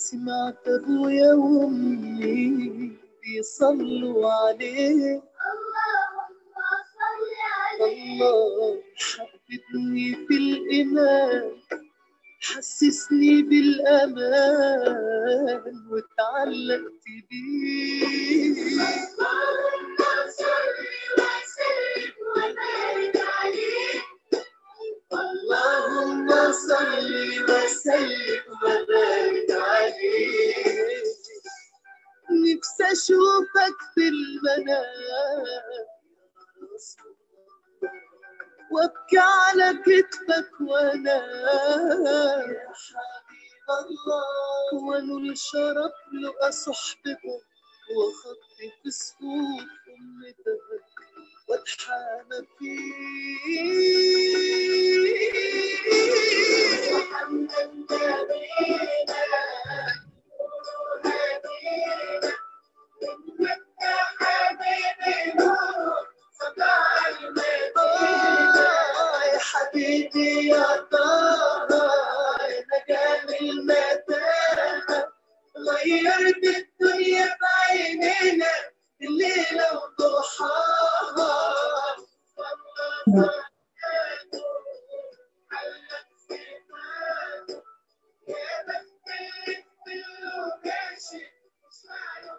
سمعت ابويا وامي بيصلوا عليه. الله حببني في الإيمان، حسسني بالأمان واتعلقت بيه. اللهم صل وسلم وبارك عليه. اللهم صل وسلم وبارك عليه. نفسي أشوفك في المنام وابكي على كتفك وانام يا حبيب الله، وانول شرف لقى صحبتك وخطي في صفوف امتك واتحامى فيك. محمد نبينا هدينا منك يا حبيبي نور سطع المدينة. يا حبيبي يا طه يا نجم المتانة، غيرت الدنيا بعينينا الليلة وضحاها. يا بخت اللي ماشي اسمع له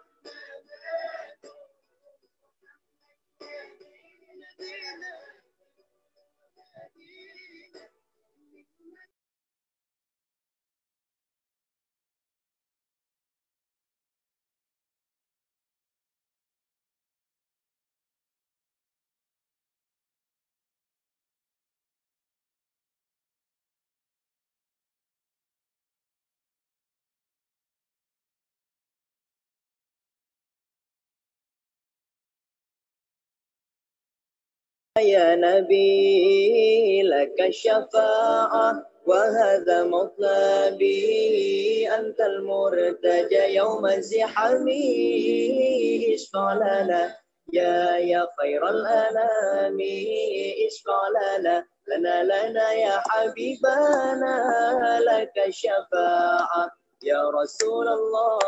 يا نبي لك الشفاعة وهذا مطلبي، أنت المرتجى يوم الزحام. اشفع لنا يا خير الأنام، اشفع لنا يا حبيبنا، لك الشفاعة يا رسول الله.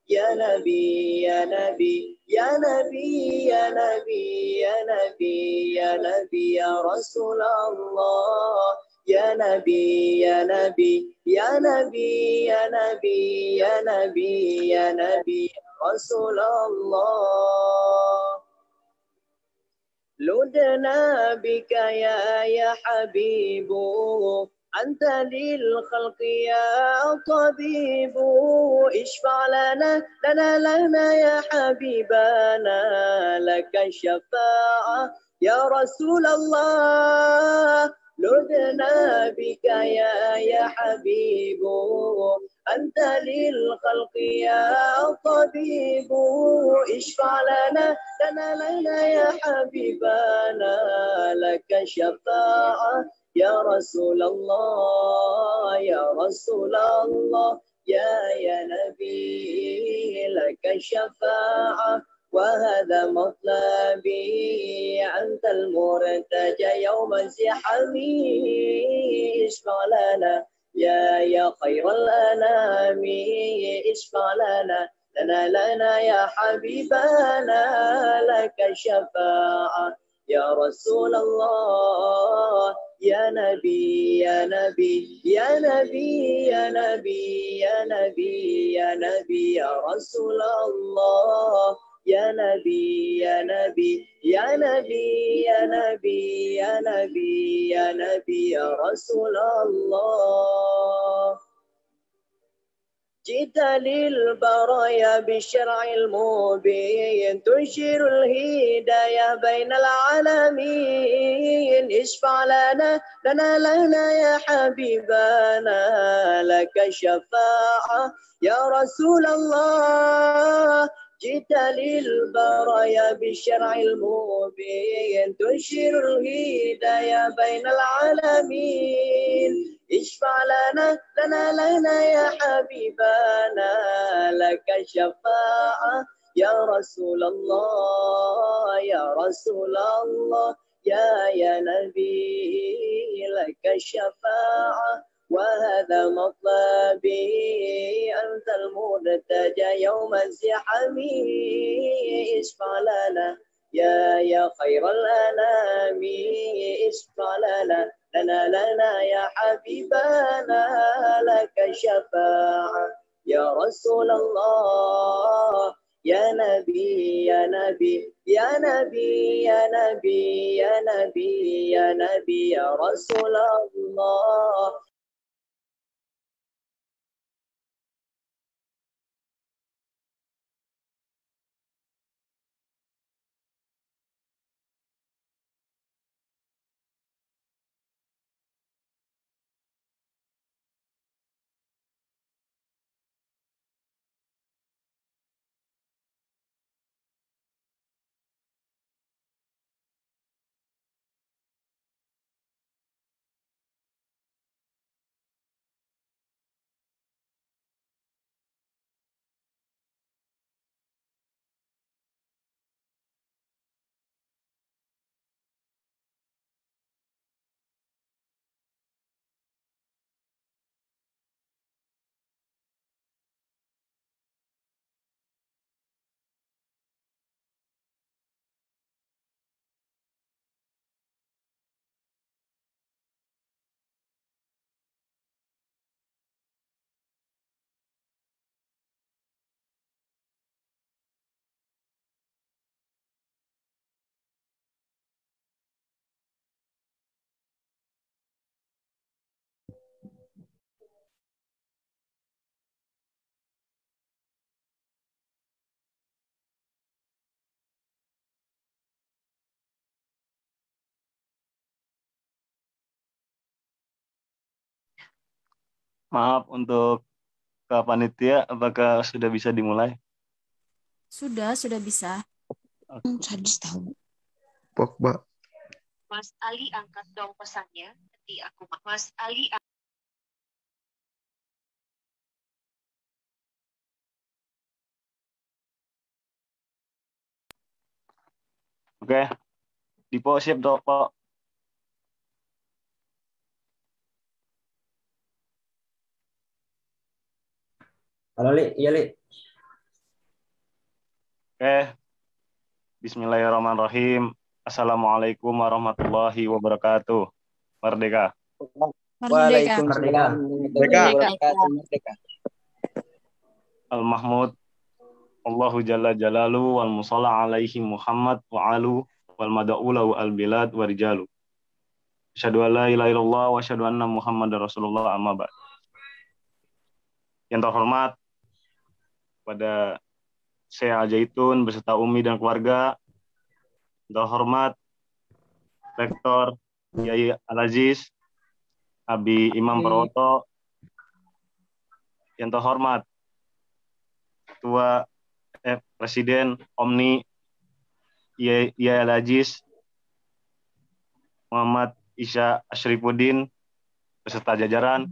يا نبي يا نبي يا نبي يا نبي يا نبي يا نبي يا رسول الله. يا نبي يا نبي يا نبي يا نبي يا نبي يا نبي يا رسول الله. لدنا بك يا حبيب، أنت للخلق يا طبيب. اشفع لنا يا حبيبنا، لك الشفاعة يا رسول الله. لدنا بك يا حبيب، أنت للخلق يا طبيب. اشفع لنا يا حبيبنا، لك الشفاعة يا رسول الله يا رسول الله. يا نبي لك الشفاعة وهذا مطلبي، أنت المرتجى يوم الزحام. اشفع لنا يا خير الأنام، اشفع لنا يا حبيبنا، لك الشفاعة يا رسول الله. يا نبي يا نبي يا نبي يا نبي يا نبي يا نبي يا رسول الله. يا نبي يا نبي يا نبي يا نبي يا نبي يا نبي يا رسول الله. جئت للبرايا بالشرع المبين، تنشر الهداية بين العالمين. اشفع لنا يا حبيبنا، لك الشفاعة يا رسول الله. جئت للبرايا بالشرع المبين، تنشر الهداية بين العالمين. اشفع لنا يا حبيبنا، لك الشفاعة يا رسول الله يا رسول الله. يا نبي لك الشفاعة وهذا مطلبي، أنت المرتجى يوم الزحام اشفع لنا يا خير الأنام اشفع لنا يا حبيبنا لك الشفاعة يا رسول الله يا نبي يا نبي يا نبي يا نبي يا نبي يا نبي يا رسول الله. Maaf untuk Kak Panitia, apakah sudah bisa dimulai? Sudah bisa. Sadis tahu. Pogba. Mas Ali angkat dong pesannya. Nanti aku Mas Ali. Oke, Dipo siap dong, Pak. Halo, Li. Iya, Li. Oke, Bismillahirrahmanirrahim. Assalamualaikum warahmatullahi wabarakatuh. Merdeka. Waalaikumsalam warahmatullahi wabarakatuh. Merdeka. Al-Mahmud Allahu Jalla Jalalu wal musalla alaihi Muhammad wa alu wal mada'ula wa al-bilad wa rijalu. Asyhadu an la ilaha illallah wa asyhadu anna Muhammadar Rasulullah amma ba'd. Yang terhormat pada saya Al-Zaitun beserta Umi dan keluarga. Yang terhormat Rektor Yai Al-Aziz Abi Imam Prawoto. Yang terhormat Ketua Presiden Omni Yai Al-Aziz Muhammad Isya Asyrifuddin beserta jajaran.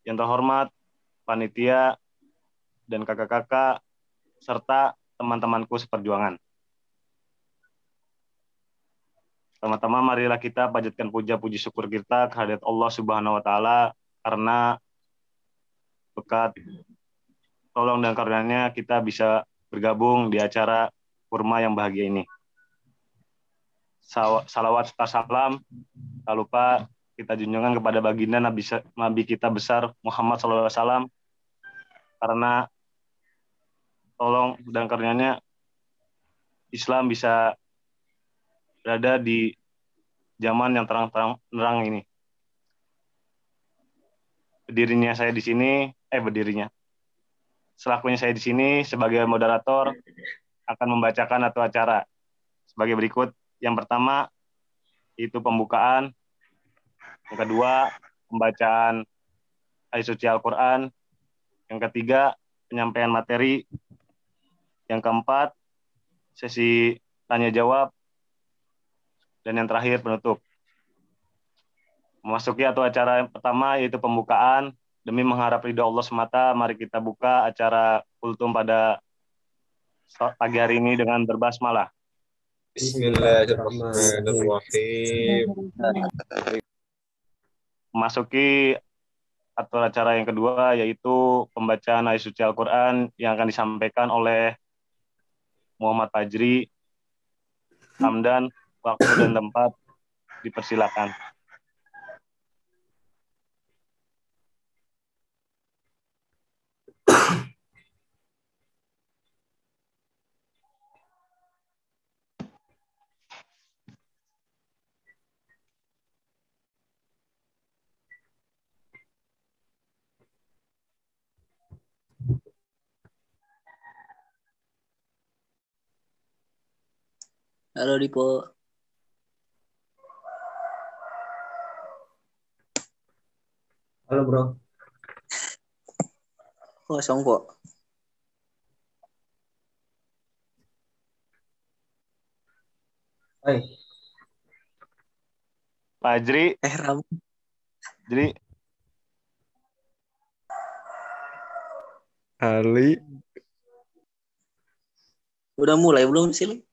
Yang terhormat panitia dan kakak-kakak serta teman-temanku seperjuangan. Pertama-tama marilah kita panjatkan puja puji syukur kita kehadirat Allah Subhanahu wa taala karena berkat tolong dan karunia-Nya kita bisa bergabung di acara kurma yang bahagia ini. Salawat serta salam tak lupa kita junjungan kepada baginda Nabi kita besar Muhammad SAW, karena tolong dan karunia-Nya Islam bisa berada di zaman yang terang ini. Selakunya saya di sini sebagai moderator akan membacakan atau acara sebagai berikut. Yang pertama itu pembukaan, yang kedua pembacaan ayat suci Al-Quran, yang ketiga penyampaian materi, yang keempat sesi tanya jawab, dan yang terakhir penutup. Memasuki atau acara yang pertama yaitu pembukaan. Demi mengharap ridho Allah semata, mari kita buka acara kultum pada pagi hari ini dengan berbasmalah. Bismillahirrahmanirrahim. Memasuki atau acara yang kedua yaitu pembacaan ayat suci Al-Quran yang akan disampaikan oleh Muhammad Fajri. Hamdan, waktu dan tempat dipersilakan. Halo Dipo. Halo bro. Kosong kok. Hai. Fajri. Ram. Jadi Ali. Udah mulai belum sih?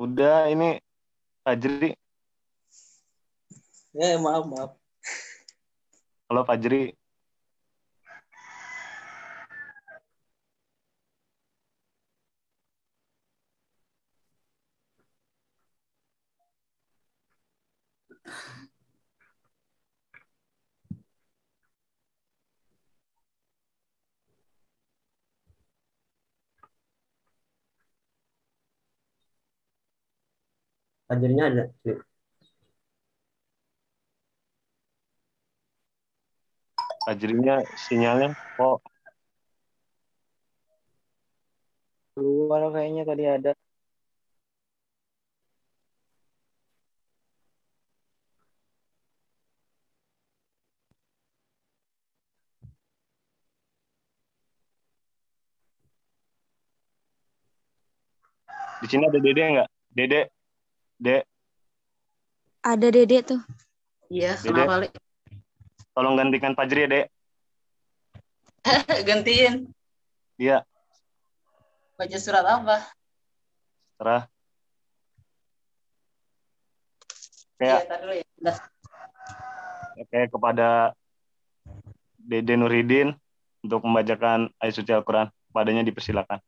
Udah, ini Fajri. Maaf. Halo Fajri. Ajarnya ada. Fajrinya sinyalnya kok Keluar kayaknya tadi ada. di sini ada Dede nggak? Dede. Ada Dede tuh. Iya, Dede. kenapa, Li? Tolong gantikan Fajri ya, Dek. Gantiin. Iya, Baca surat apa? terah. Iya, Kayak tar dulu ya. Udah. kayak kepada Dede Nuridin untuk membacakan ayat suci Al-Quran. Padanya dipersilakan.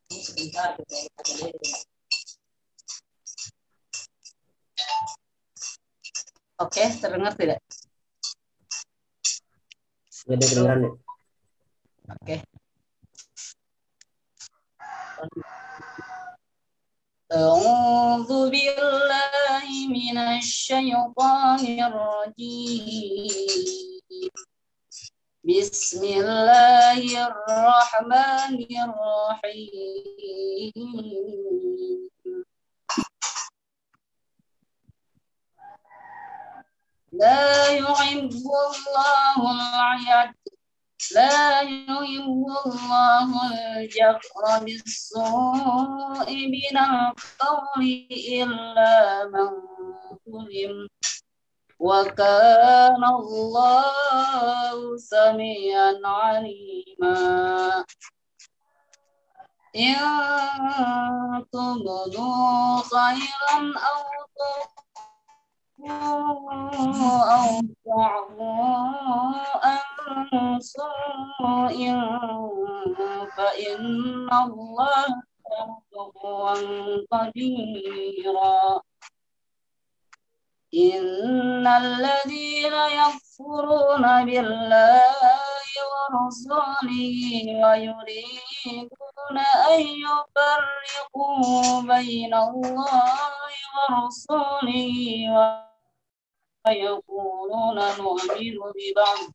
Sebentar. Oke, terdengar tidak? Ya deh kedengeran nih. Oke. أعوذ بالله من الشيطان الرجيم بسم الله الرحمن الرحيم لا يحب الله الجهر بالسوء من القول إلا من ظلم وكان الله سميعا عليما إن تبدوا خيرا أو تعفوا عن سوء فإن الله كان عفوا قديرا إن الذين يكفرون بالله ورسوله ويريدون أن يفرقوا بين الله ورسوله ويقولون نؤمن ببعض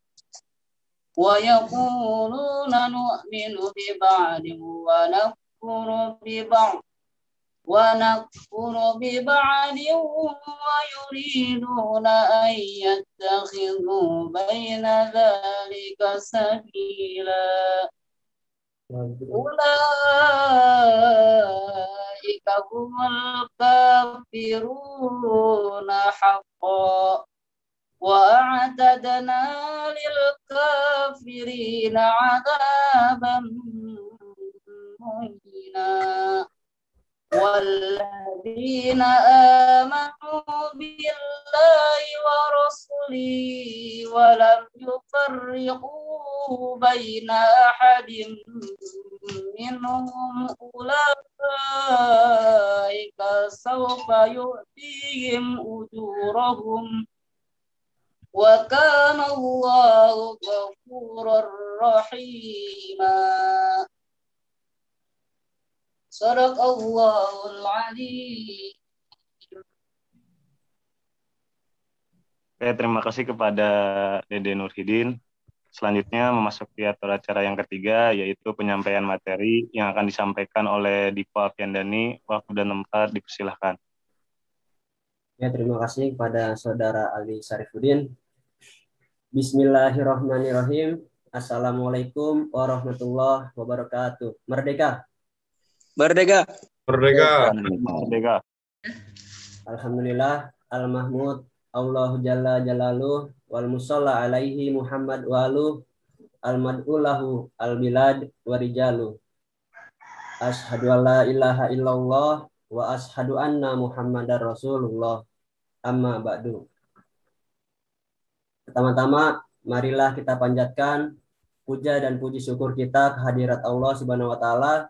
ونكفر ببعض ويريدون أن يتخذوا بين ذلك سبيلا Ulaika humul kafiruna haqqan wa a'tadna lil kafirina 'adzaban muhina. والذين آمنوا بالله ورسله ولم يفرقوا بين أحد منهم أولئك سوف يؤتيهم أجورهم وكان الله غفورا رحيما. Sadaqallahul Adzim. Oke, terima kasih kepada Dede Nurhidin. Selanjutnya memasuki atur acara yang ketiga, yaitu penyampaian materi yang akan disampaikan oleh Dipa Alfiandani. Waktu dan tempat dipersilahkan. Ya, terima kasih kepada Saudara Ali Syarifuddin. Bismillahirrahmanirrahim. Assalamualaikum warahmatullahi wabarakatuh. Merdeka. Merdeka. Merdeka. Merdeka. Alhamdulillah, al-mahmud, Allahu jalla jalaluh, wal musalla alaihi Muhammad waluh, al-mad'ulahu, al-bilad, warijaluh. Ashhadu an la ilaha illallah, wa ashhadu anna Muhammadar Rasulullah, amma ba'du. Pertama-tama, marilah kita panjatkan puja dan puji syukur kita kehadirat Allah Subhanahu wa Ta'ala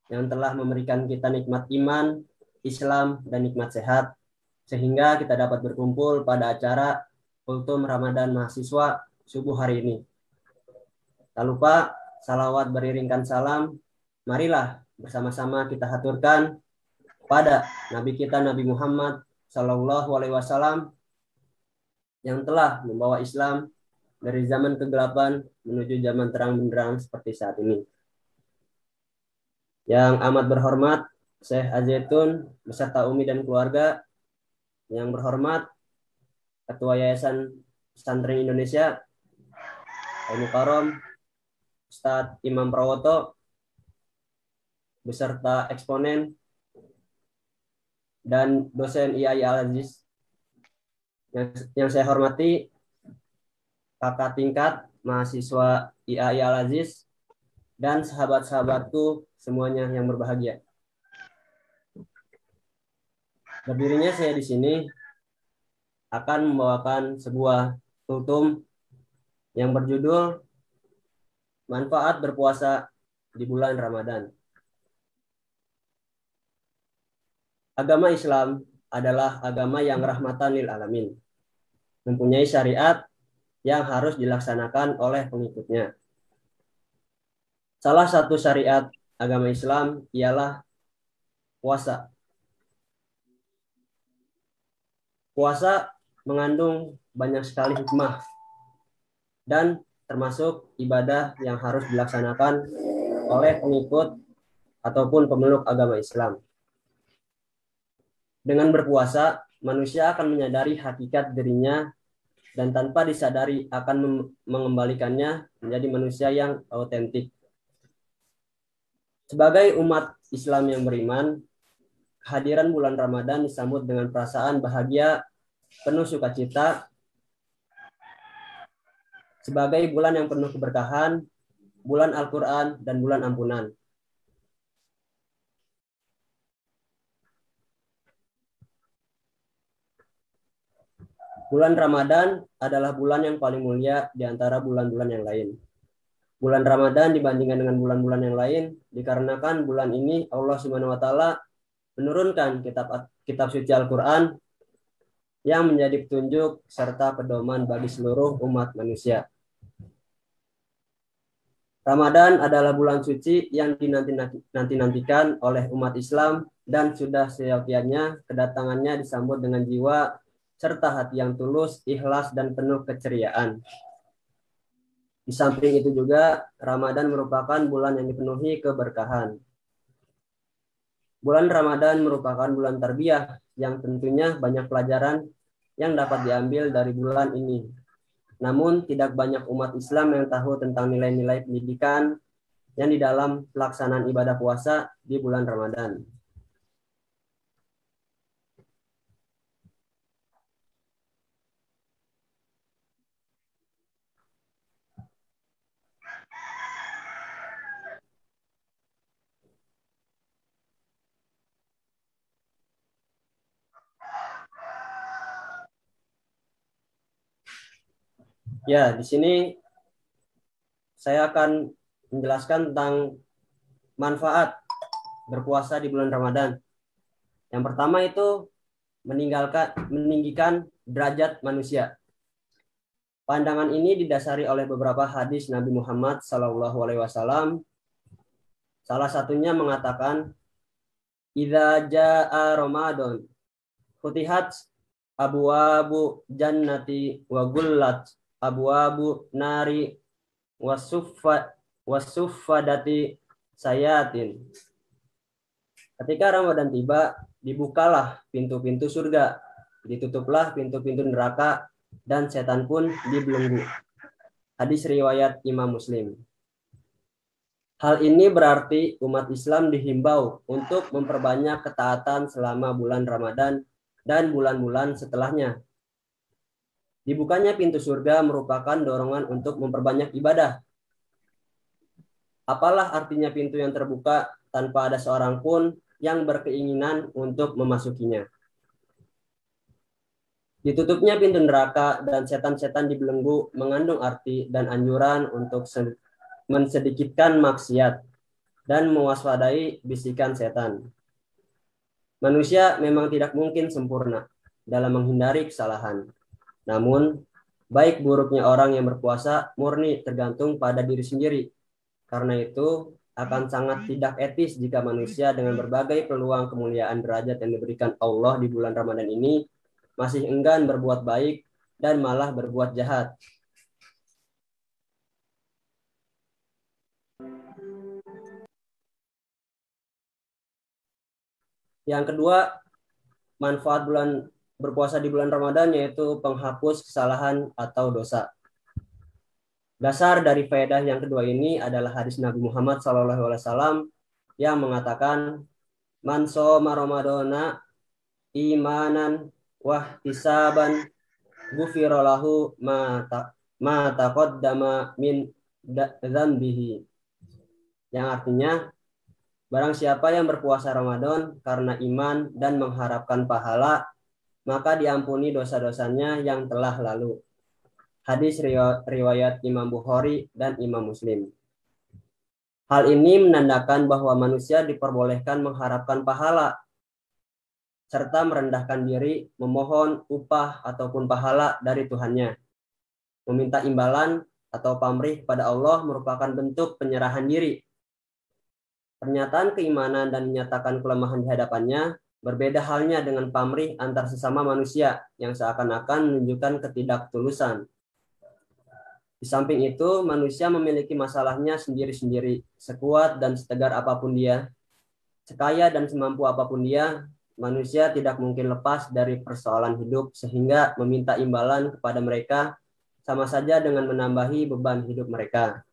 yang telah memberikan kita nikmat iman, Islam, dan nikmat sehat, sehingga kita dapat berkumpul pada acara Kultum Ramadan Mahasiswa subuh hari ini. Tak lupa, salawat beriringkan salam, marilah bersama-sama kita haturkan pada Nabi kita Nabi Muhammad SAW yang telah membawa Islam dari zaman kegelapan menuju zaman terang benderang seperti saat ini. Yang amat berhormat Syekh Azaitun beserta Umi dan keluarga, yang berhormat Ketua Yayasan Pesantren Indonesia Al-Mukarram Ustadz Imam Prawoto beserta eksponen dan dosen IAI Al-Aziz, yang saya hormati kakak tingkat mahasiswa IAI Al-Aziz dan sahabat-sahabatku semuanya yang berbahagia. Berdirinya saya di sini akan membawakan sebuah kultum yang berjudul Manfaat Berpuasa di Bulan Ramadan. Agama Islam adalah agama yang rahmatan lil alamin, mempunyai syariat yang harus dilaksanakan oleh pengikutnya. Salah satu syariat agama Islam ialah puasa. Puasa mengandung banyak sekali hikmah dan termasuk ibadah yang harus dilaksanakan oleh pengikut ataupun pemeluk agama Islam. Dengan berpuasa, manusia akan menyadari hakikat dirinya dan tanpa disadari akan mengembalikannya menjadi manusia yang autentik. Sebagai umat Islam yang beriman, kehadiran bulan Ramadan disambut dengan perasaan bahagia, penuh sukacita, sebagai bulan yang penuh keberkahan, bulan Al-Quran, dan bulan ampunan. Bulan Ramadan adalah bulan yang paling mulia di antara bulan-bulan yang lain. Bulan Ramadan dibandingkan dengan bulan-bulan yang lain dikarenakan bulan ini Allah Subhanahu wa Ta'ala menurunkan kitab suci Al-Quran yang menjadi petunjuk serta pedoman bagi seluruh umat manusia. Ramadan adalah bulan suci yang dinanti-nantikan oleh umat Islam dan sudah seyogianya kedatangannya disambut dengan jiwa serta hati yang tulus, ikhlas, dan penuh keceriaan. Di samping itu juga, Ramadan merupakan bulan yang dipenuhi keberkahan. Bulan Ramadan merupakan bulan tarbiyah yang tentunya banyak pelajaran yang dapat diambil dari bulan ini. Namun, tidak banyak umat Islam yang tahu tentang nilai-nilai pendidikan yang di dalam pelaksanaan ibadah puasa di bulan Ramadan. Ya, di sini saya akan menjelaskan tentang manfaat berpuasa di bulan Ramadan. Yang pertama itu meninggikan derajat manusia. Pandangan ini didasari oleh beberapa hadis Nabi Muhammad SAW. Salah satunya mengatakan, "Idza jaa Ramadan, futihat abwabu jannati wa gullat abwabu nari wasuffadati sayatin." Ketika Ramadan tiba, dibukalah pintu-pintu surga, ditutuplah pintu-pintu neraka, dan setan pun dibelenggu. Hadis riwayat Imam Muslim. Hal ini berarti umat Islam dihimbau untuk memperbanyak ketaatan selama bulan Ramadan dan bulan-bulan setelahnya. Dibukanya pintu surga merupakan dorongan untuk memperbanyak ibadah. Apalah artinya pintu yang terbuka tanpa ada seorang pun yang berkeinginan untuk memasukinya? Ditutupnya pintu neraka dan setan-setan dibelenggu mengandung arti dan anjuran untuk mensedikitkan maksiat dan mewaspadai bisikan setan. Manusia memang tidak mungkin sempurna dalam menghindari kesalahan. Namun, baik buruknya orang yang berpuasa murni tergantung pada diri sendiri. Karena itu, akan sangat tidak etis jika manusia dengan berbagai peluang kemuliaan derajat yang diberikan Allah di bulan Ramadan ini masih enggan berbuat baik dan malah berbuat jahat. Yang kedua, manfaat berpuasa di bulan Ramadan yaitu penghapus kesalahan atau dosa. Dasar dari faedah yang kedua ini adalah hadis Nabi Muhammad SAW yang mengatakan, "Man shoma Ramadana imanan wahtisaban ghufira lahu ma taqaddama min dzambihi." Yang artinya, barang siapa yang berpuasa Ramadan karena iman dan mengharapkan pahala, maka diampuni dosa-dosanya yang telah lalu. Hadis riwayat Imam Bukhari dan Imam Muslim. Hal ini menandakan bahwa manusia diperbolehkan mengharapkan pahala serta merendahkan diri, memohon upah ataupun pahala dari Tuhannya. Meminta imbalan atau pamrih kepada Allah merupakan bentuk penyerahan diri. Pernyataan keimanan dan menyatakan kelemahan di hadapannya berbeda halnya dengan pamrih antar sesama manusia yang seakan-akan menunjukkan ketidaktulusan. Di samping itu, manusia memiliki masalahnya sendiri-sendiri, sekuat dan setegar apapun dia, sekaya dan semampu apapun dia, manusia tidak mungkin lepas dari persoalan hidup sehingga meminta imbalan kepada mereka sama saja dengan menambahi beban hidup mereka.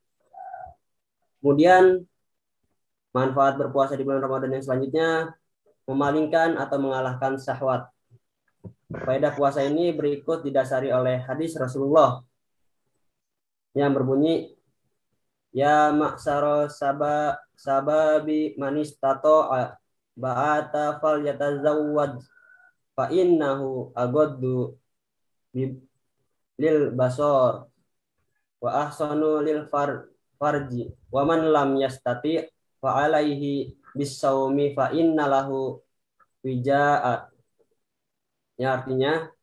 Kemudian, manfaat berpuasa di bulan Ramadan yang selanjutnya, memalingkan atau mengalahkan syahwat. Faedah puasa ini berikut didasari oleh hadis Rasulullah yang berbunyi, "Ya ma'syaro sababi manistato'a ba'ata fal yatazawwaj fa innahu agoddu lil basor wa ahsanu lil farji wa man lam yastati fa alaihi bisawmi fa inna lahu wijaa." Yang artinya,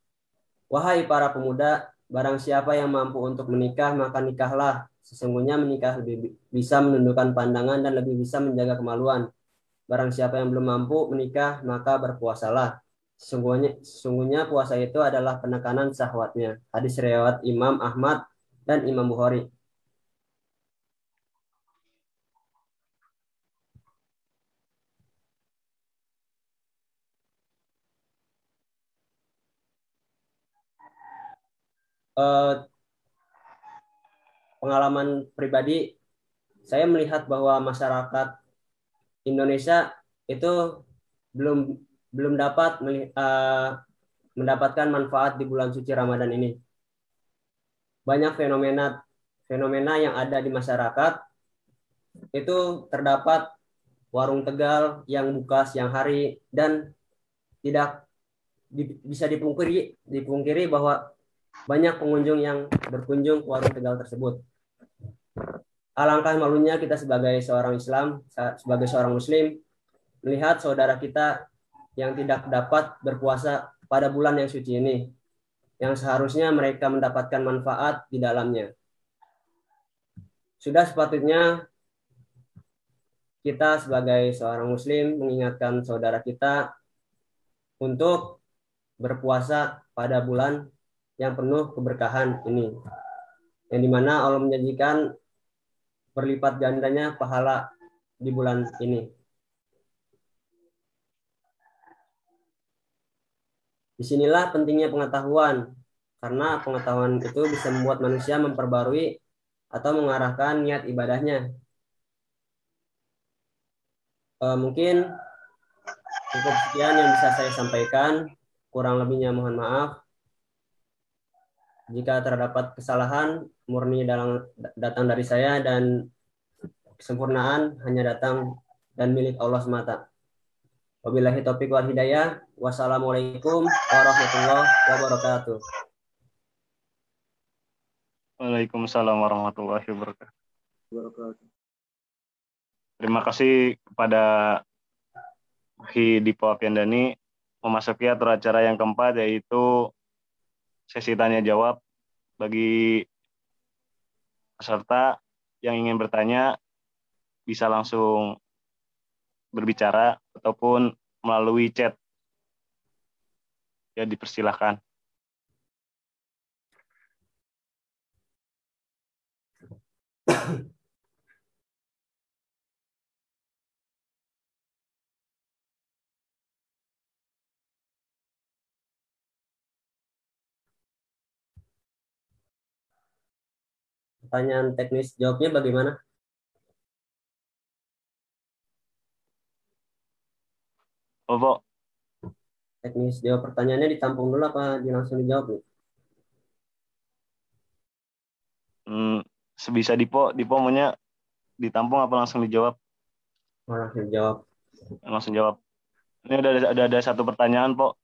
wahai para pemuda, barang siapa yang mampu untuk menikah maka nikahlah. Sesungguhnya menikah lebih bisa menundukkan pandangan dan lebih bisa menjaga kemaluan. Barang siapa yang belum mampu menikah maka berpuasalah. Sesungguhnya puasa itu adalah penekanan syahwatnya. Hadis riwayat Imam Ahmad dan Imam Bukhari. Pengalaman pribadi, saya melihat bahwa masyarakat Indonesia itu belum dapat mendapatkan manfaat di bulan suci Ramadan ini. Banyak fenomena yang ada di masyarakat itu terdapat warung Tegal yang buka siang hari dan tidak bisa dipungkiri bahwa banyak pengunjung yang berkunjung ke warung Tegal tersebut. Alangkah malunya kita sebagai seorang Islam, sebagai seorang Muslim, melihat saudara kita yang tidak dapat berpuasa pada bulan yang suci ini, yang seharusnya mereka mendapatkan manfaat di dalamnya. Sudah sepatutnya kita sebagai seorang Muslim mengingatkan saudara kita untuk berpuasa pada bulan yang penuh keberkahan ini, yang dimana Allah menjanjikan berlipat gandanya pahala di bulan ini. Disinilah pentingnya pengetahuan, karena pengetahuan itu bisa membuat manusia memperbarui atau mengarahkan niat ibadahnya. Mungkin cukup sekian yang bisa saya sampaikan, kurang lebihnya mohon maaf. Jika terdapat kesalahan, murni datang dari saya, dan kesempurnaan hanya datang dan milik Allah semata. Wabillahi taufiq wal hidayah. Wassalamualaikum warahmatullahi wabarakatuh. Waalaikumsalam warahmatullahi wabarakatuh. Terima kasih kepada Dipo Apiandani. Memasuki atur acara yang keempat, yaitu sesi tanya jawab. Bagi peserta yang ingin bertanya bisa langsung berbicara ataupun melalui chat. Ya, dipersilahkan. Pertanyaan teknis jawabnya bagaimana? Bapak, Teknis jawab pertanyaannya ditampung dulu apa langsung dijawab nih? sebisa Dipo maunya ditampung apa langsung dijawab? Langsung dijawab. Langsung jawab. Ini ada satu pertanyaan, Pok.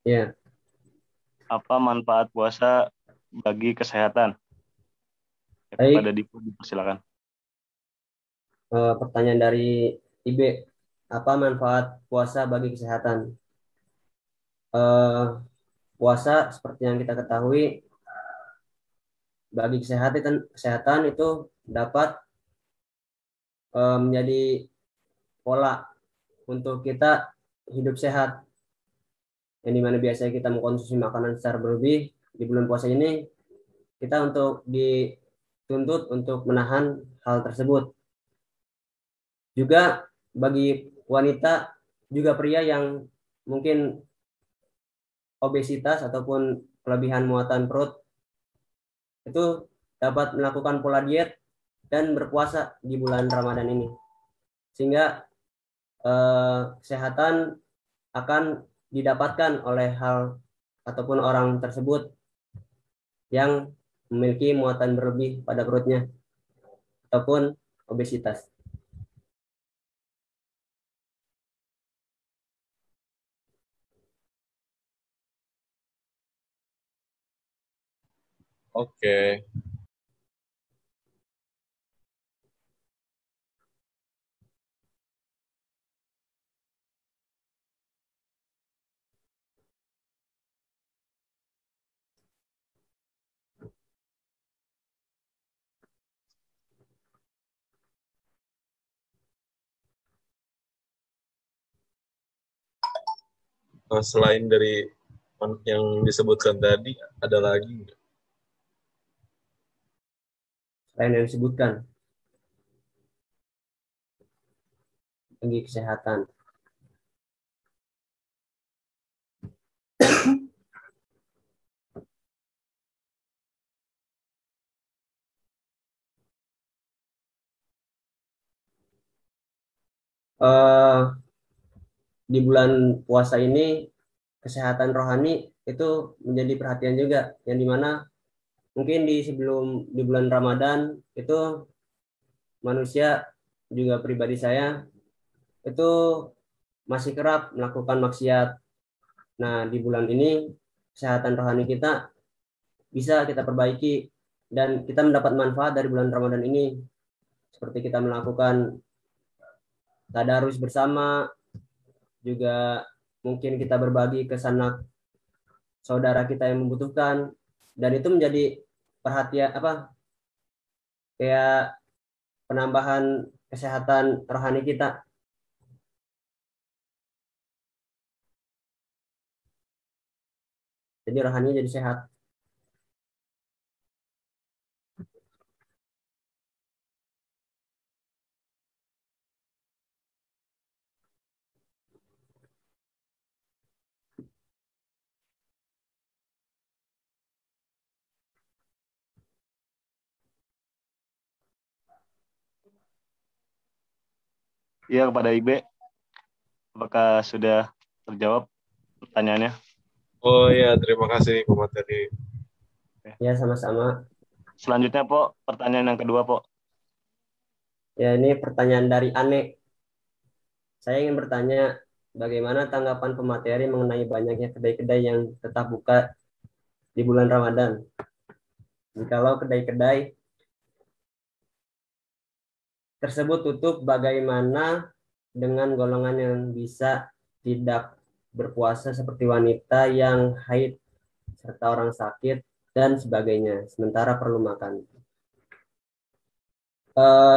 Iya. Apa manfaat puasa bagi kesehatan? Baik. Kepada Dipo, silakan. Pertanyaan dari Ibe, apa manfaat puasa bagi kesehatan? Puasa seperti yang kita ketahui bagi kesehatan itu dapat menjadi pola untuk kita hidup sehat, yang dimana biasanya kita mengkonsumsi makanan secara berlebih. Di bulan puasa ini kita dituntut untuk menahan hal tersebut. Juga bagi wanita juga pria yang mungkin obesitas ataupun kelebihan muatan perut, itu dapat melakukan pola diet dan berpuasa di bulan Ramadan ini, sehingga kesehatan akan didapatkan oleh hal ataupun orang tersebut yang memiliki muatan berlebih pada perutnya ataupun obesitas. Oke. Selain dari yang disebutkan tadi, ada lagi nggak? Selain yang disebutkan bagi kesehatan. eh, di bulan puasa ini kesehatan rohani itu menjadi perhatian juga, yang dimana mungkin di bulan Ramadan itu manusia juga pribadi saya itu masih kerap melakukan maksiat. Nah, di bulan ini kesehatan rohani kita bisa kita perbaiki dan kita mendapat manfaat dari bulan Ramadan ini, seperti kita melakukan tadarus bersama, juga mungkin kita berbagi ke sanak saudara kita yang membutuhkan, dan itu menjadi perhatian apa kayak penambahan kesehatan rohani kita. Jadi rohani jadi sehat. Iya, kepada Ibe, apakah sudah terjawab pertanyaannya? Oh iya, terima kasih pemateri. Ya, sama-sama. Selanjutnya, Po, pertanyaan yang kedua, Po. Ya, ini pertanyaan dari Ane. Saya ingin bertanya, bagaimana tanggapan pemateri mengenai banyaknya kedai-kedai yang tetap buka di bulan Ramadan? Jikalau kedai-kedai tersebut tutup, bagaimana dengan golongan yang bisa tidak berpuasa seperti wanita yang haid serta orang sakit dan sebagainya, sementara perlu makan?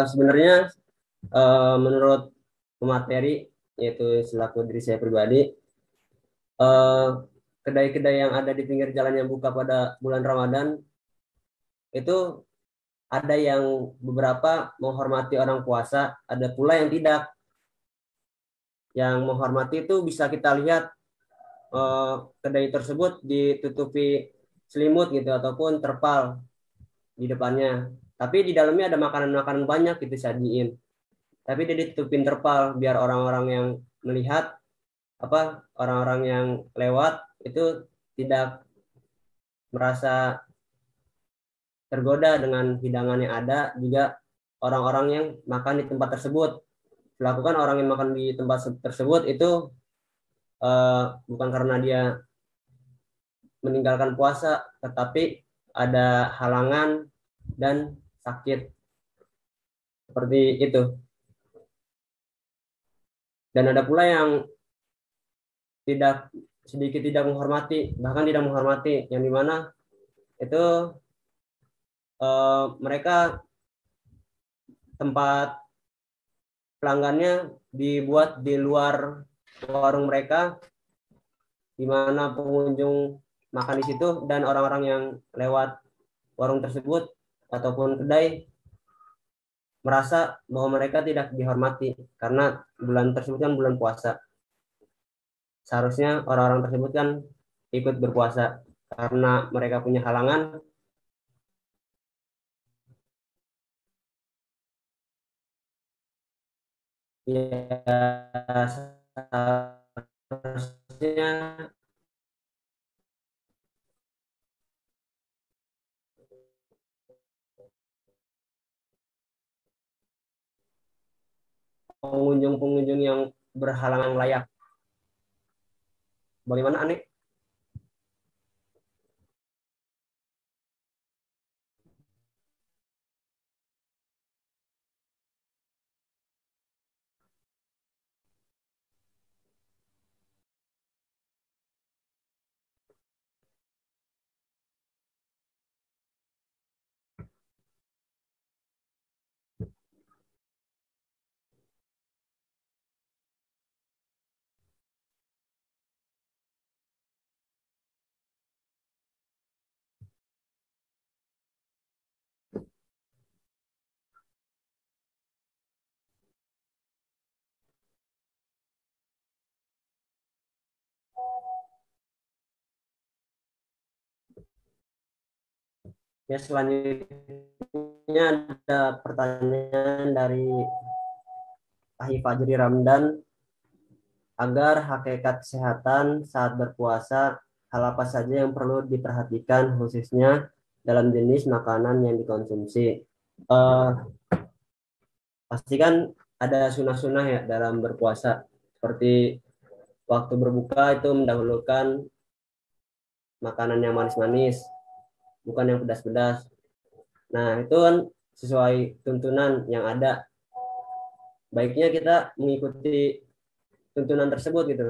Sebenarnya menurut pemateri, yaitu selaku diri saya pribadi, kedai-kedai yang ada di pinggir jalan yang buka pada bulan Ramadan itu ada yang beberapa menghormati orang puasa, ada pula yang tidak. Yang menghormati itu bisa kita lihat kedai tersebut ditutupi selimut gitu ataupun terpal di depannya. Tapi di dalamnya ada makanan-makanan banyak gitu sajiin. Tapi dia ditutupin terpal biar orang-orang yang melihat orang-orang yang lewat itu tidak merasa tergoda dengan hidangan yang ada. Juga orang-orang yang makan di tempat tersebut, dilakukan orang yang makan di tempat tersebut itu bukan karena dia meninggalkan puasa, tetapi ada halangan dan sakit seperti itu. Dan ada pula yang tidak sedikit tidak menghormati, bahkan tidak menghormati, yang dimana itu mereka tempat pelanggannya dibuat di luar warung mereka, di mana pengunjung makan di situ dan orang-orang yang lewat warung tersebut ataupun kedai merasa bahwa mereka tidak dihormati karena bulan tersebut kan bulan puasa. Seharusnya orang-orang tersebut kan ikut berpuasa, karena mereka punya halangan. Ya, seharusnya pengunjung-pengunjung yang berhalangan layak. Bagaimana, Ane? Ya, selanjutnya ada pertanyaan dari Ahli Fajri Ramdan agar hakikat kesehatan saat berpuasa, hal apa saja yang perlu diperhatikan khususnya dalam jenis makanan yang dikonsumsi. Pasti kan ada sunnah-sunnah ya dalam berpuasa, seperti waktu berbuka itu mendahulukan makanan yang manis-manis, bukan yang pedas-pedas. Nah, itu kan sesuai tuntunan yang ada. Baiknya kita mengikuti tuntunan tersebut gitu.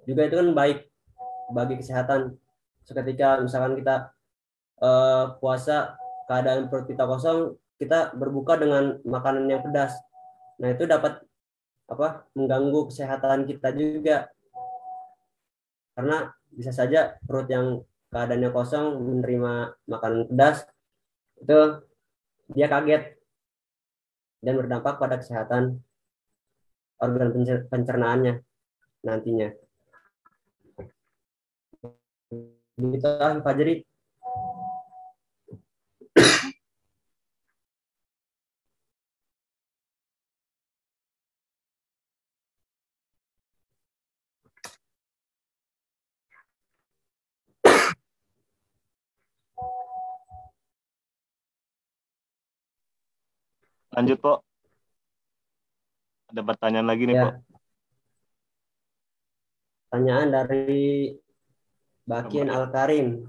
Juga itu kan baik bagi kesehatan. Seketika misalkan kita puasa, keadaan perut kita kosong, kita berbuka dengan makanan yang pedas. Nah, itu dapat mengganggu kesehatan kita juga. Karena bisa saja perut yang keadaannya kosong menerima makanan pedas, itu dia kaget dan berdampak pada kesehatan organ pencernaannya nantinya. Begitu Fajri. Lanjut, Pok. Ada pertanyaan lagi nih, Ya. Pok. Pertanyaan dari Bakin Al-Karim.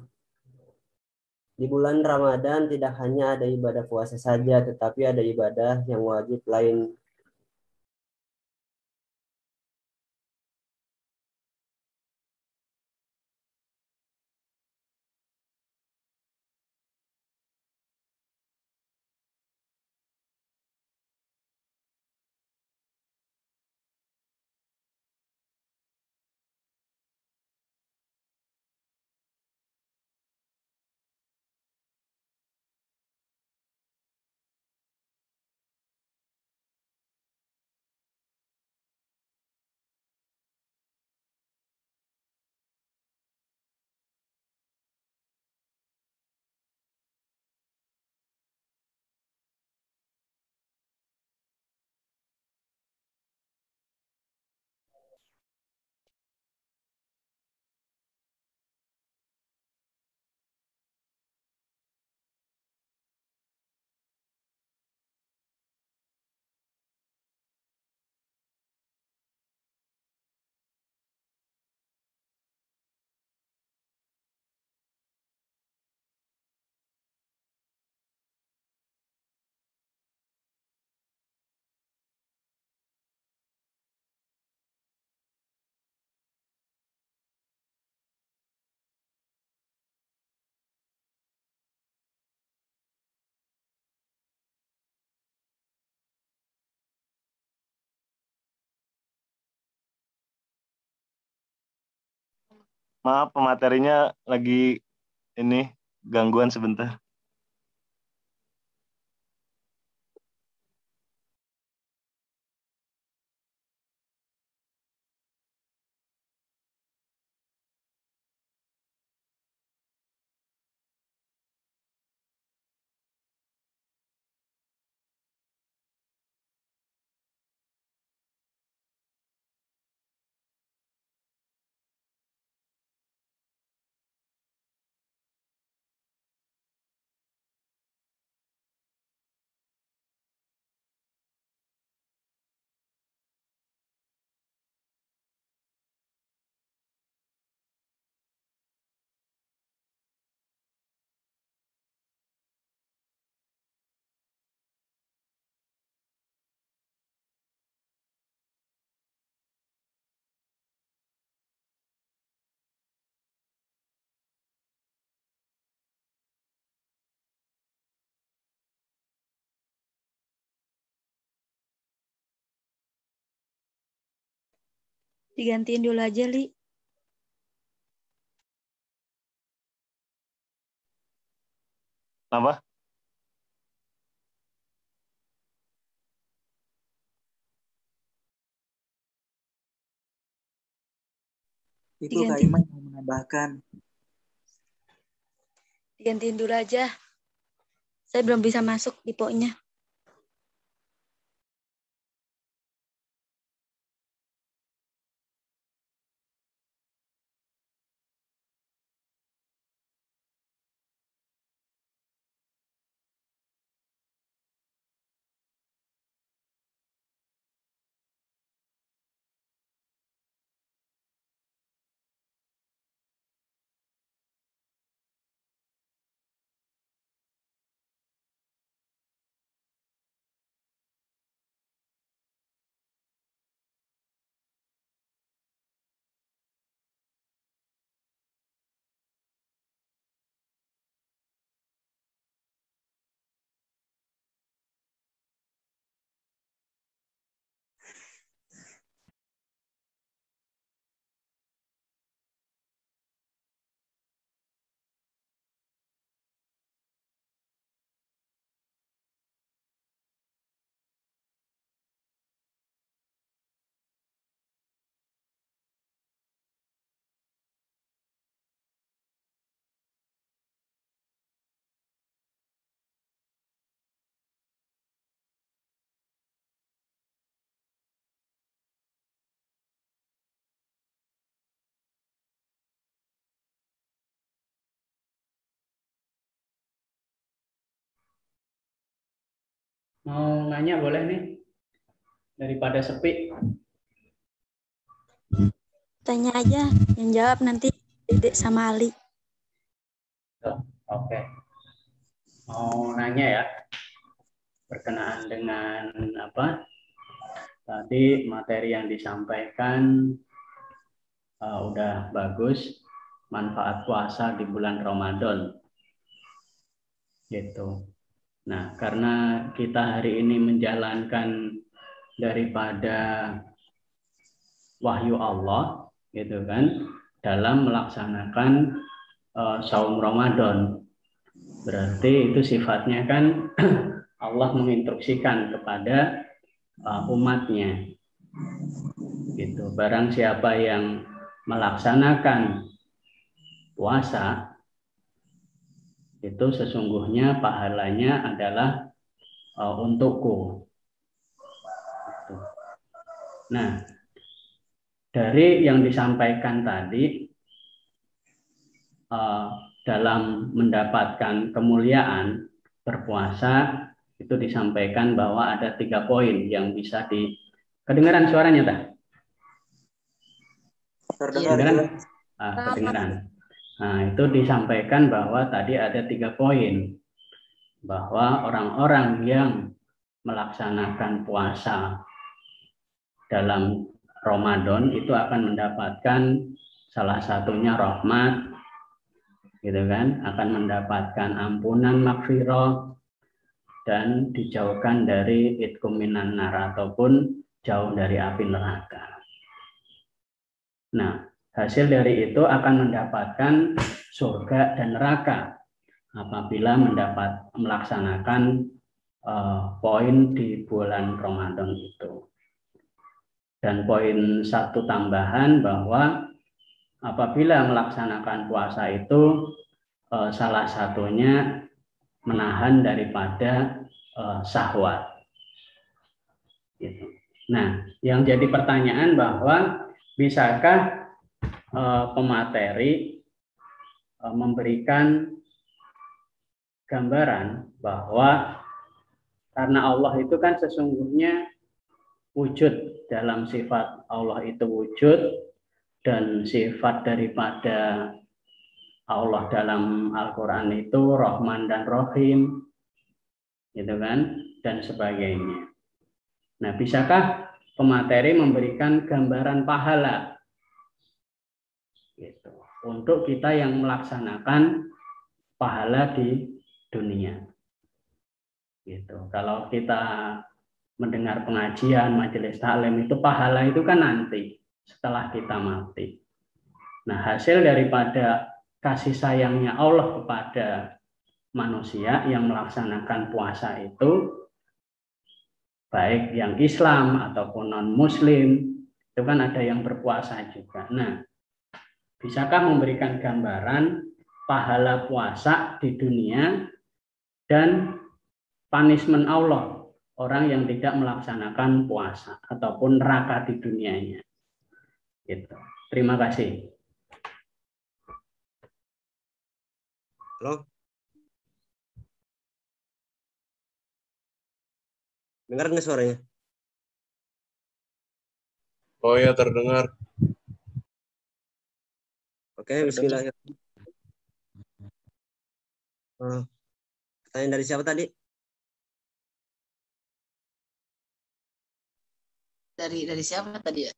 Di bulan Ramadan tidak hanya ada ibadah puasa saja, tetapi ada ibadah yang wajib lain. Maaf, pematerinya lagi ini gangguan sebentar. Digantiin dulu aja, Li. Apa? Itu Kak Diganti. Iman yang menambahkan. Digantiin dulu aja. Saya belum bisa masuk di poknya. Mau nanya boleh nih, daripada sepi. Tanya aja, yang jawab nanti Dedek sama Ali. Oke. Mau nanya ya, berkenaan dengan apa? Tadi materi yang disampaikan udah bagus, manfaat puasa di bulan Ramadan. Gitu. Nah, karena kita hari ini menjalankan daripada wahyu Allah, gitu kan, dalam melaksanakan saum Ramadan. Berarti itu sifatnya kan Allah menginstruksikan kepada umatnya. Gitu. Barang siapa yang melaksanakan puasa, itu sesungguhnya pahalanya adalah untukku. Nah, dari yang disampaikan tadi, dalam mendapatkan kemuliaan berpuasa, itu disampaikan bahwa ada 3 poin yang bisa kedengaran suaranya, tak? Kedengaran? Kedengaran. Nah, itu disampaikan bahwa tadi ada 3 poin. Bahwa orang-orang yang melaksanakan puasa dalam Ramadan itu akan mendapatkan salah satunya rahmat, gitu kan, akan mendapatkan ampunan maghfirah dan dijauhkan dari itqum minan nar ataupun jauh dari api neraka. Nah, hasil dari itu akan mendapatkan surga dan neraka apabila melaksanakan poin di bulan Ramadan itu. Dan poin 1 tambahan bahwa apabila melaksanakan puasa itu salah satunya menahan daripada syahwat. Gitu. Nah, yang jadi pertanyaan bahwa bisakah pemateri memberikan gambaran bahwa karena Allah itu kan sesungguhnya wujud, dalam sifat Allah itu wujud, dan sifat daripada Allah dalam Al-Quran itu Rahman dan Rahim, gitu kan, dan sebagainya. Nah, bisakah pemateri memberikan gambaran pahala, gitu, untuk kita yang melaksanakan pahala di dunia, gitu. Kalau kita mendengar pengajian, majelis taklim itu pahala itu kan nanti setelah kita mati. Nah, hasil daripada kasih sayangnya Allah kepada manusia yang melaksanakan puasa itu, baik yang Islam ataupun non-Muslim, itu kan ada yang berpuasa juga. Nah, bisakah memberikan gambaran pahala puasa di dunia dan punishment Allah orang yang tidak melaksanakan puasa ataupun neraka di dunianya. Gitu. Terima kasih. Halo. Dengar nggak suaranya? Oh ya, terdengar. Oke, bismillahirrahmanirrahim. Pertanyaan dari siapa tadi? Dari siapa tadi ya?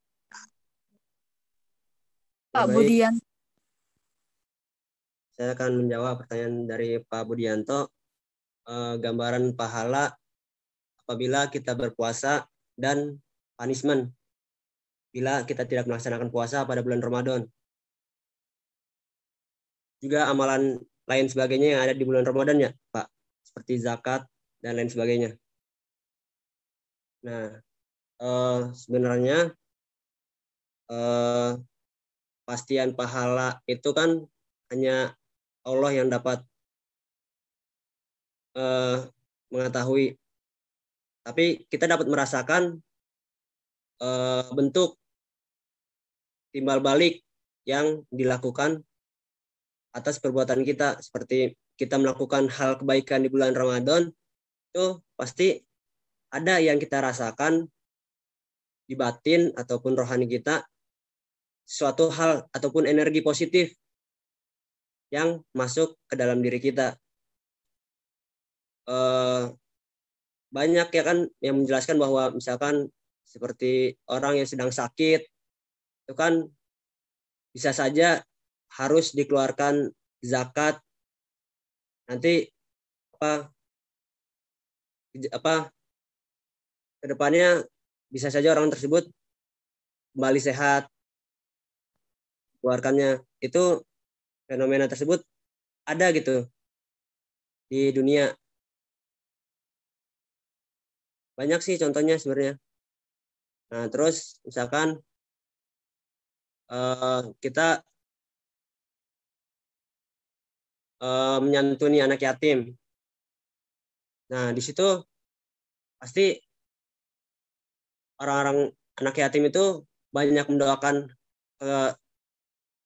Pak Budian. Saya akan menjawab pertanyaan dari Pak Budianto. Gambaran pahala apabila kita berpuasa dan punishment bila kita tidak melaksanakan puasa pada bulan Ramadan. Juga amalan lain sebagainya yang ada di bulan Ramadan ya, Pak. Seperti zakat dan lain sebagainya. Nah, sebenarnya pastian pahala itu kan hanya Allah yang dapat mengetahui. Tapi kita dapat merasakan bentuk timbal balik yang dilakukan atas perbuatan kita. Seperti kita melakukan hal kebaikan di bulan Ramadan, itu pasti ada yang kita rasakan di batin ataupun rohani kita, suatu hal ataupun energi positif yang masuk ke dalam diri kita. Banyak ya kan yang menjelaskan bahwa misalkan seperti orang yang sedang sakit itu kan bisa saja harus dikeluarkan zakat, nanti kedepannya bisa saja orang tersebut kembali sehat, keluarkannya. Itu fenomena tersebut ada gitu di dunia. Banyak sih contohnya sebenarnya. Nah, terus misalkan kita menyantuni anak yatim. Nah, di situ pasti orang-orang anak yatim itu banyak mendoakan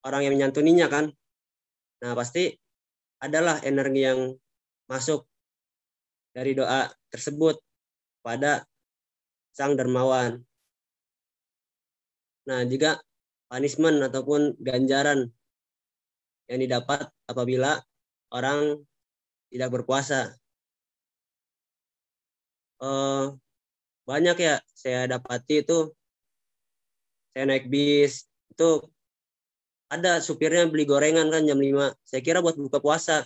orang yang menyantuninya kan. Nah, pasti adalah energi yang masuk dari doa tersebut pada sang dermawan. Nah, juga punishment ataupun ganjaran yang didapat apabila orang tidak berpuasa. Banyak ya saya dapati itu, saya naik bis, itu ada supirnya beli gorengan kan jam 5. Saya kira buat buka puasa.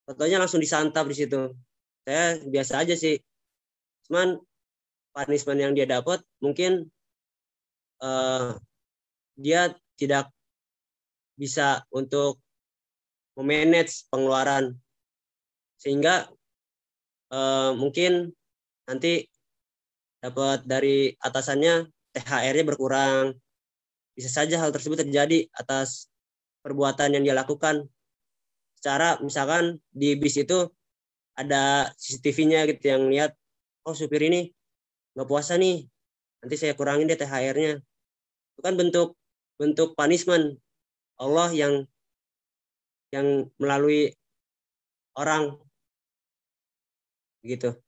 Fotonya langsung disantap di situ. Saya biasa aja sih. Cuman punishment yang dia dapat mungkin dia tidak bisa untuk memanage pengeluaran, sehingga mungkin nanti dapat dari atasannya THR-nya berkurang. Bisa saja hal tersebut terjadi atas perbuatan yang dia lakukan. Secara misalkan di bis itu ada CCTV-nya gitu yang lihat, oh supir ini nggak puasa nih, nanti saya kurangin deh THR-nya. Itu kan bentuk punishment Allah yang melalui orang gitu.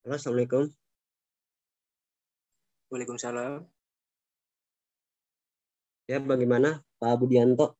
Halo, Assalamualaikum. Waalaikumsalam. Ya, bagaimana Pak Budianto?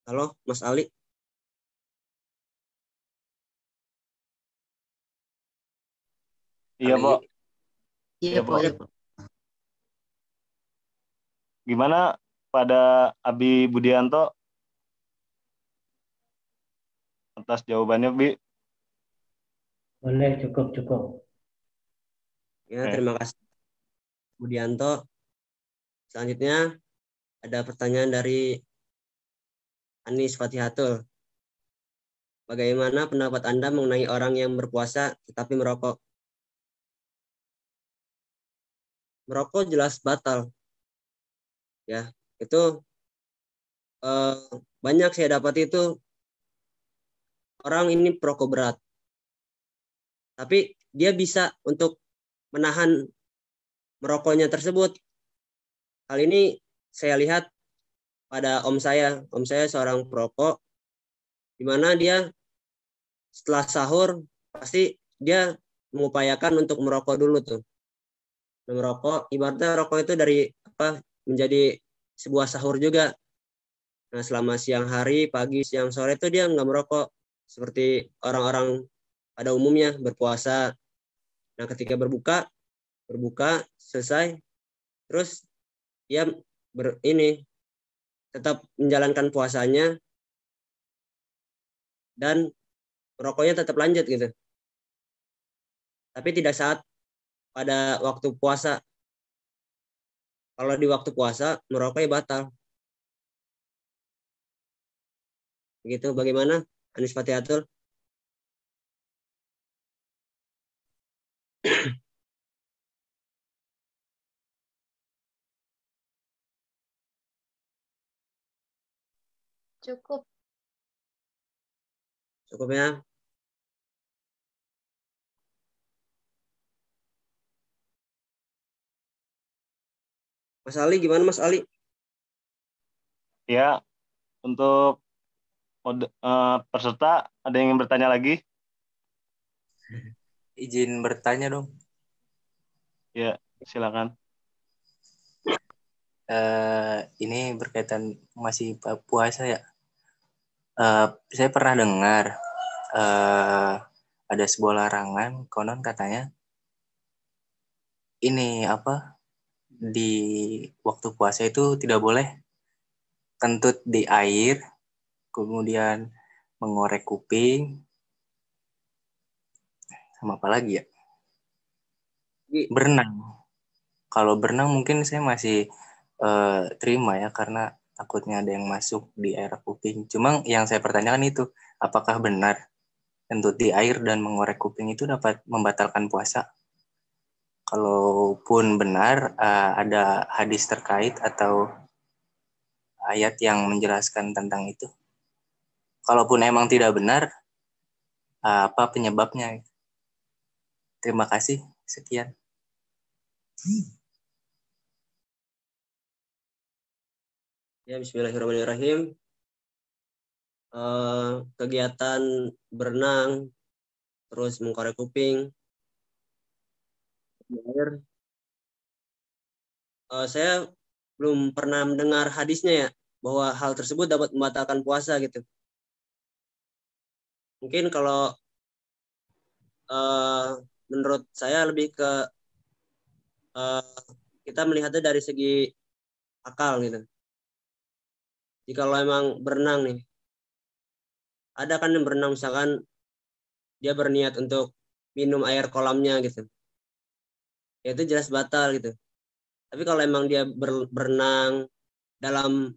Halo, Mas Ali. Iya, Pak. Iya, Pak. Iya, Pak. Gimana pada Abi Budianto atas jawabannya, Bi? Boleh, cukup. Ya, terima kasih Budianto. Selanjutnya ada pertanyaan dari Anis Fatihatul. Bagaimana pendapat Anda mengenai orang yang berpuasa tetapi merokok? Merokok jelas batal. Ya, itu banyak saya dapat itu orang ini perokok berat. Tapi dia bisa untuk menahan merokoknya tersebut. Hal ini saya lihat pada om saya. Om saya seorang perokok, di mana dia setelah sahur pasti dia mengupayakan untuk merokok dulu tuh. Merokok, ibaratnya rokok itu dari menjadi sebuah sahur juga. Nah, selama siang hari, pagi, siang, sore itu dia nggak merokok seperti orang-orang pada umumnya berpuasa. Nah, ketika berbuka selesai, terus dia tetap menjalankan puasanya dan merokoknya tetap lanjut gitu. Tapi tidak saat pada waktu puasa. Kalau di waktu puasa merokoknya batal. Begitu, bagaimana Anis Fatihatul? Cukup. Cukup ya. Mas Ali, gimana Mas Ali? Ya, untuk peserta ada yang ingin bertanya lagi? Izin bertanya dong. Ya, silakan. Ini berkaitan masih puasa ya. Saya pernah dengar ada sebuah larangan, konon katanya ini di waktu puasa itu tidak boleh kentut di air, kemudian mengorek kuping, sama apa lagi ya? Berenang. Kalau berenang mungkin saya masih terima ya, karena takutnya ada yang masuk di air kuping. Cuma yang saya pertanyakan itu, apakah benar kentut di air dan mengorek kuping itu dapat membatalkan puasa? Kalaupun benar, ada hadis terkait atau ayat yang menjelaskan tentang itu. Kalaupun emang tidak benar, apa penyebabnya? Terima kasih. Sekian. Ya, bismillahirrahmanirrahim. Kegiatan berenang, terus mengkorek kuping, air. Saya belum pernah mendengar hadisnya ya, bahwa hal tersebut dapat membatalkan puasa gitu. Mungkin kalau menurut saya lebih ke kita melihatnya dari segi akal gitu. Jika lo emang berenang nih, ada kan yang berenang misalkan dia berniat untuk minum air kolamnya gitu, ya itu jelas batal gitu. Tapi kalau emang dia berenang dalam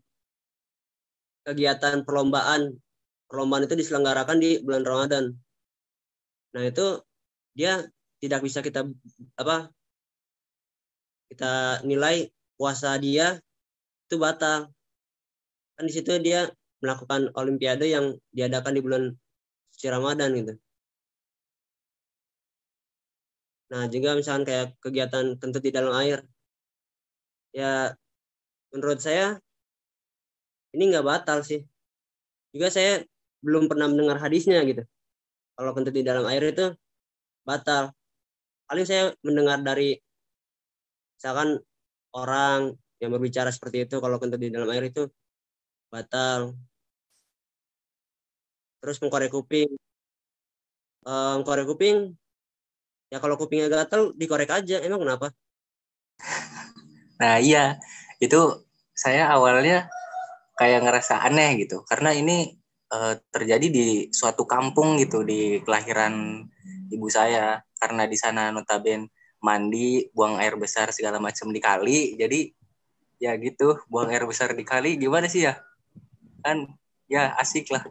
kegiatan perlombaan itu diselenggarakan di bulan Ramadan, nah itu dia tidak bisa kita nilai puasa dia itu batal. Kan di situ dia melakukan olimpiade yang diadakan di bulan suci Ramadan gitu. Nah, juga misalkan kayak kegiatan kentut di dalam air, ya menurut saya ini nggak batal sih. Juga saya belum pernah mendengar hadisnya gitu. Kalau kentut di dalam air itu batal. Paling saya mendengar dari misalkan orang yang berbicara seperti itu, kalau kentut di dalam air itu batal. Terus mengkorek kuping. Mengkorek kuping, ya kalau kupingnya gatal dikorek aja. Emang kenapa? Nah iya, itu saya awalnya kayak ngerasa aneh gitu, karena ini terjadi di suatu kampung gitu, di kelahiran ibu saya, karena di sana notabene mandi, buang air besar segala macam di kali, jadi ya gitu, buang air besar di kali gimana sih ya, kan ya asik lah.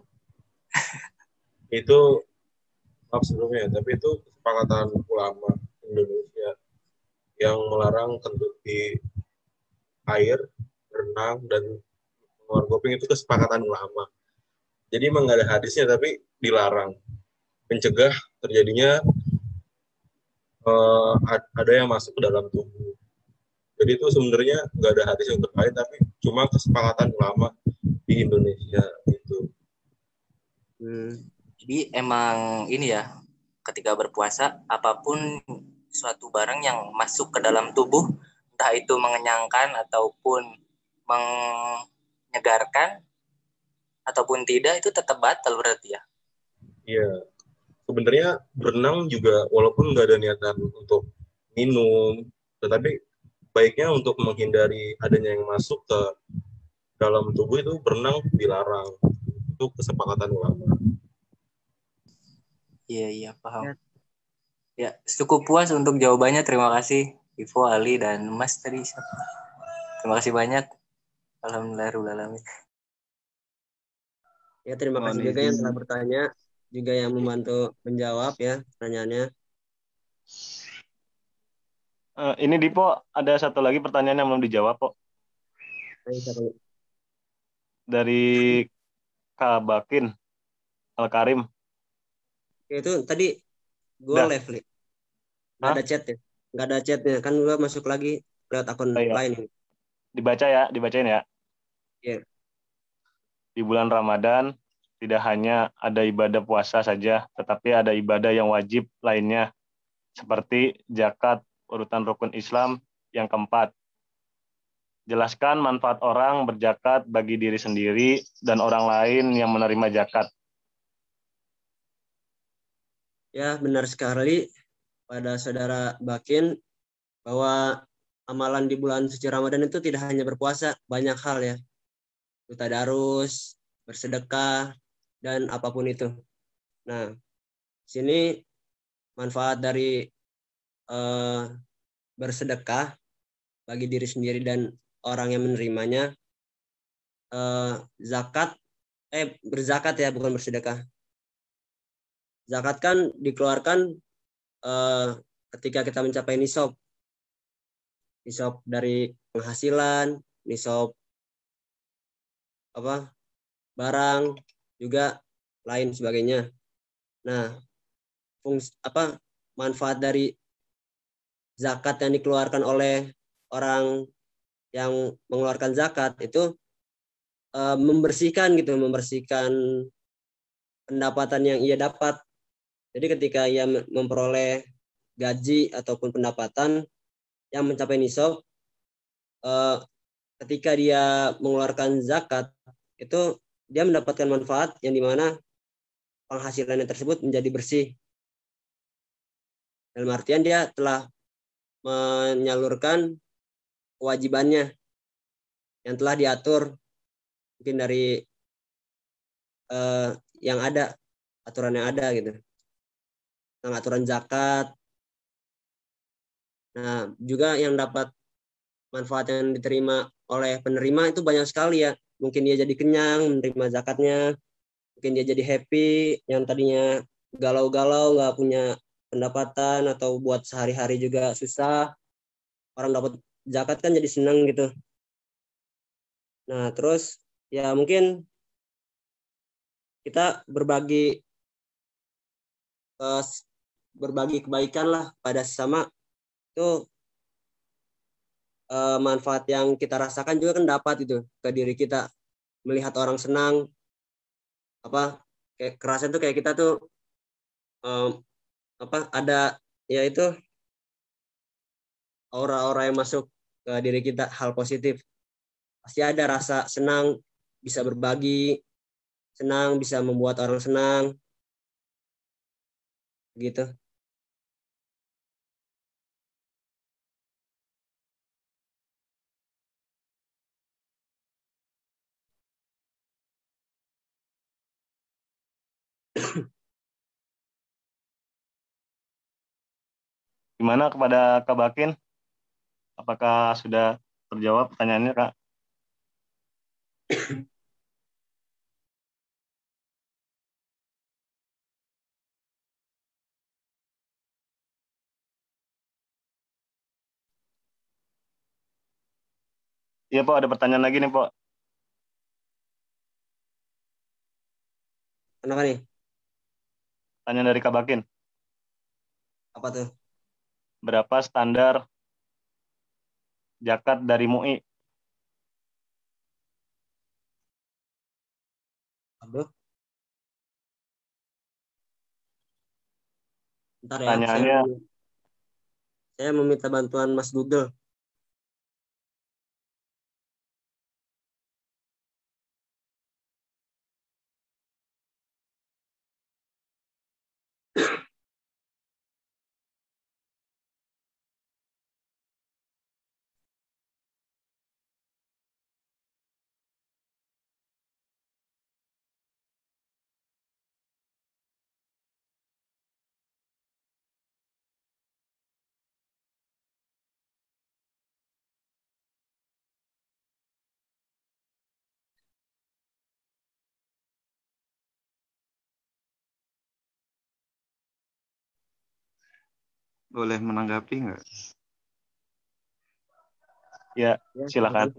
Itu maaf sebelumnya, tapi itu kesepakatan ulama Indonesia yang melarang kentut di air, berenang, dan mengeluarkan kuping, itu kesepakatan ulama. Jadi emang nggak ada hadisnya, tapi dilarang, mencegah terjadinya ada yang masuk ke dalam tubuh. Jadi itu sebenarnya nggak ada hadis yang terkait, tapi cuma kesepakatan ulama di Indonesia gitu. Jadi emang ini ya, ketika berpuasa, apapun suatu barang yang masuk ke dalam tubuh, entah itu mengenyangkan ataupun menyegarkan ataupun tidak, itu tetap batal berarti ya? Iya. Sebenarnya berenang juga walaupun nggak ada niatan untuk minum, tetapi baiknya untuk menghindari adanya yang masuk ke dalam tubuh itu berenang dilarang. Itu kesepakatan ulama. Iya, paham. Ya. Ya, cukup puas untuk jawabannya. Terima kasih Ivo, Ali, dan Mas tadi. Terima kasih banyak. Alhamdulillahirrahmanirrahim. Ya, terima Mohon kasih juga yang izin. telah bertanya, juga yang membantu menjawab ya pertanyaannya. Ini Dipo, ada satu lagi pertanyaan yang belum dijawab, Pok. Ayo, siapa nih? Dari Kak Bakin Al-Karim. Ya, itu tadi gue Udah. live, Li. Nggak Hah? ada chat ya. Nggak ada chatnya. Kan gue masuk lagi lewat akun Oh, iya. lain ini. Dibacain ya. Ya. Di bulan Ramadan tidak hanya ada ibadah puasa saja, tetapi ada ibadah yang wajib lainnya, seperti zakat, urutan rukun Islam yang keempat. Jelaskan manfaat orang berzakat bagi diri sendiri dan orang lain yang menerima zakat. Ya, benar sekali pada saudara Bakin bahwa amalan di bulan suci Ramadan itu tidak hanya berpuasa, banyak hal ya. Tadarus, bersedekah, dan apapun itu. Nah, sini manfaat dari bersedekah bagi diri sendiri dan orang yang menerimanya, berzakat ya, bukan bersedekah. Zakat kan dikeluarkan ketika kita mencapai nisab dari penghasilan, nisab barang juga lain sebagainya. Nah, manfaat dari zakat yang dikeluarkan oleh orang yang mengeluarkan zakat itu membersihkan pendapatan yang ia dapat. Jadi ketika ia memperoleh gaji ataupun pendapatan yang mencapai nisab, ketika dia mengeluarkan zakat itu dia mendapatkan manfaat yang dimana penghasilannya tersebut menjadi bersih. Dalam artian dia telah menyalurkan kewajibannya yang telah diatur mungkin dari yang ada, aturan yang ada gitu, tentang aturan zakat. Nah, juga yang dapat manfaat yang diterima oleh penerima itu banyak sekali ya. Mungkin dia jadi kenyang menerima zakatnya, mungkin dia jadi happy, yang tadinya galau-galau nggak punya pendapatan atau buat sehari-hari juga susah, orang dapat zakat kan jadi senang gitu. Nah, terus ya mungkin kita berbagi kebaikan lah pada sesama itu, manfaat yang kita rasakan juga kan dapat itu ke diri kita, melihat orang senang, kayak kerasa tuh kayak kita tuh ada ya itu aura-aura yang masuk ke diri kita, hal positif. Pasti ada rasa senang bisa berbagi, senang bisa membuat orang senang gitu. Gimana kepada Kak Bakin? Apakah sudah terjawab pertanyaannya, Kak? Iya, Pak, ada pertanyaan lagi nih, Pak. Kenapa nih? Pertanyaan dari Kak Bakin. Apa tuh? Berapa standar zakat dari MUI? Aduh. Bentar ya, Pertanyaannya, saya meminta bantuan Mas Google. boleh menanggapi nggak? Ya, silakan.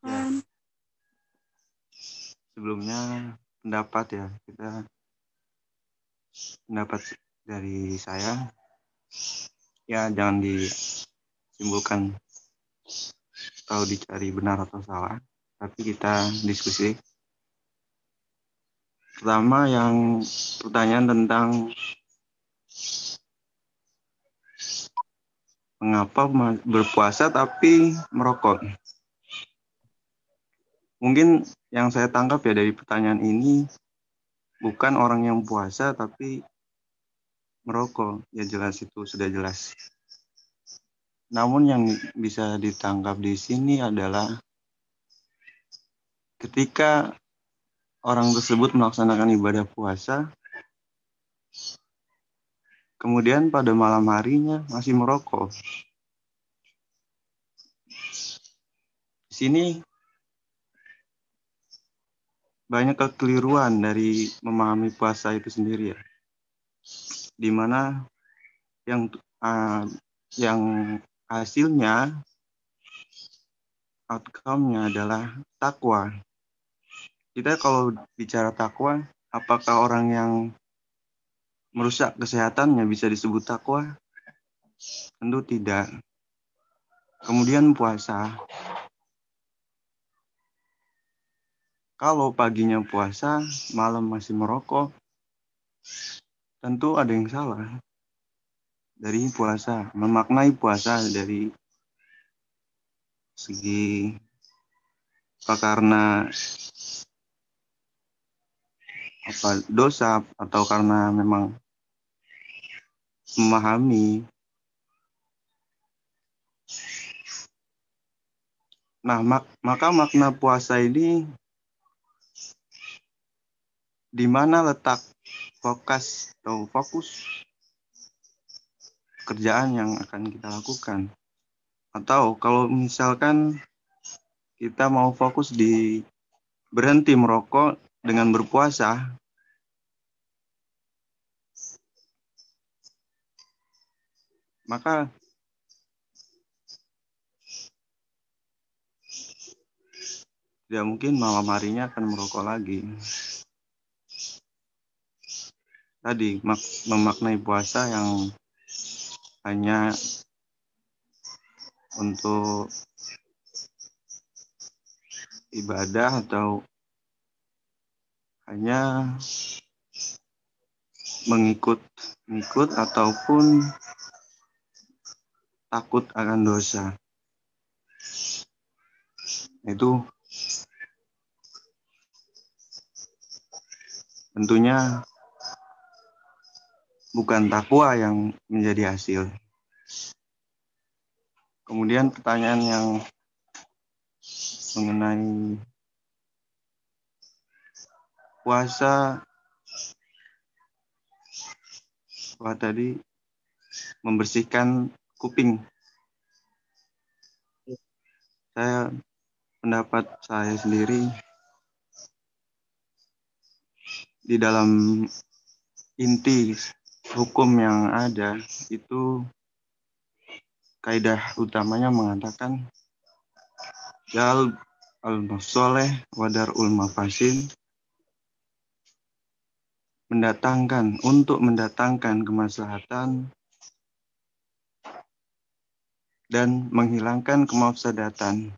Ya, sebelumnya pendapat ya, pendapat dari saya, ya jangan disimpulkan atau dicari benar atau salah, tapi kita diskusi. Pertama, yang pertanyaan tentang mengapa berpuasa tapi merokok. Mungkin yang saya tangkap ya dari pertanyaan ini, bukan orang yang puasa tapi merokok. Ya jelas, itu sudah jelas. Namun yang bisa ditangkap di sini adalah ketika orang tersebut melaksanakan ibadah puasa, kemudian pada malam harinya masih merokok. Di sini banyak kekeliruan dari memahami puasa itu sendiri ya. Di mana yang hasilnya, outcome-nya adalah takwa. Kita kalau bicara takwa, apakah orang yang merusak kesehatannya bisa disebut takwa? Tentu tidak. Kemudian puasa. Kalau paginya puasa, malam masih merokok, tentu ada yang salah dari puasa. Memaknai puasa dari segi apa, karena dosa atau karena memang memahami. Nah, maka makna puasa ini di mana letak fokus kerjaan yang akan kita lakukan. Atau kalau misalkan kita mau fokus di berhenti merokok dengan berpuasa, maka tidak mungkin malam harinya akan merokok lagi. Tadi memaknai puasa yang hanya untuk ibadah atau hanya mengikut ataupun takut akan dosa. Itu tentunya bukan takwa yang menjadi hasil. Kemudian pertanyaan yang mengenai puasa tadi membersihkan kuping. Pendapat saya sendiri, di dalam inti hukum yang ada itu kaidah utamanya mengatakan jal al-masoleh wadar ul-mafasid, untuk mendatangkan kemaslahatan dan menghilangkan kemafsadatan.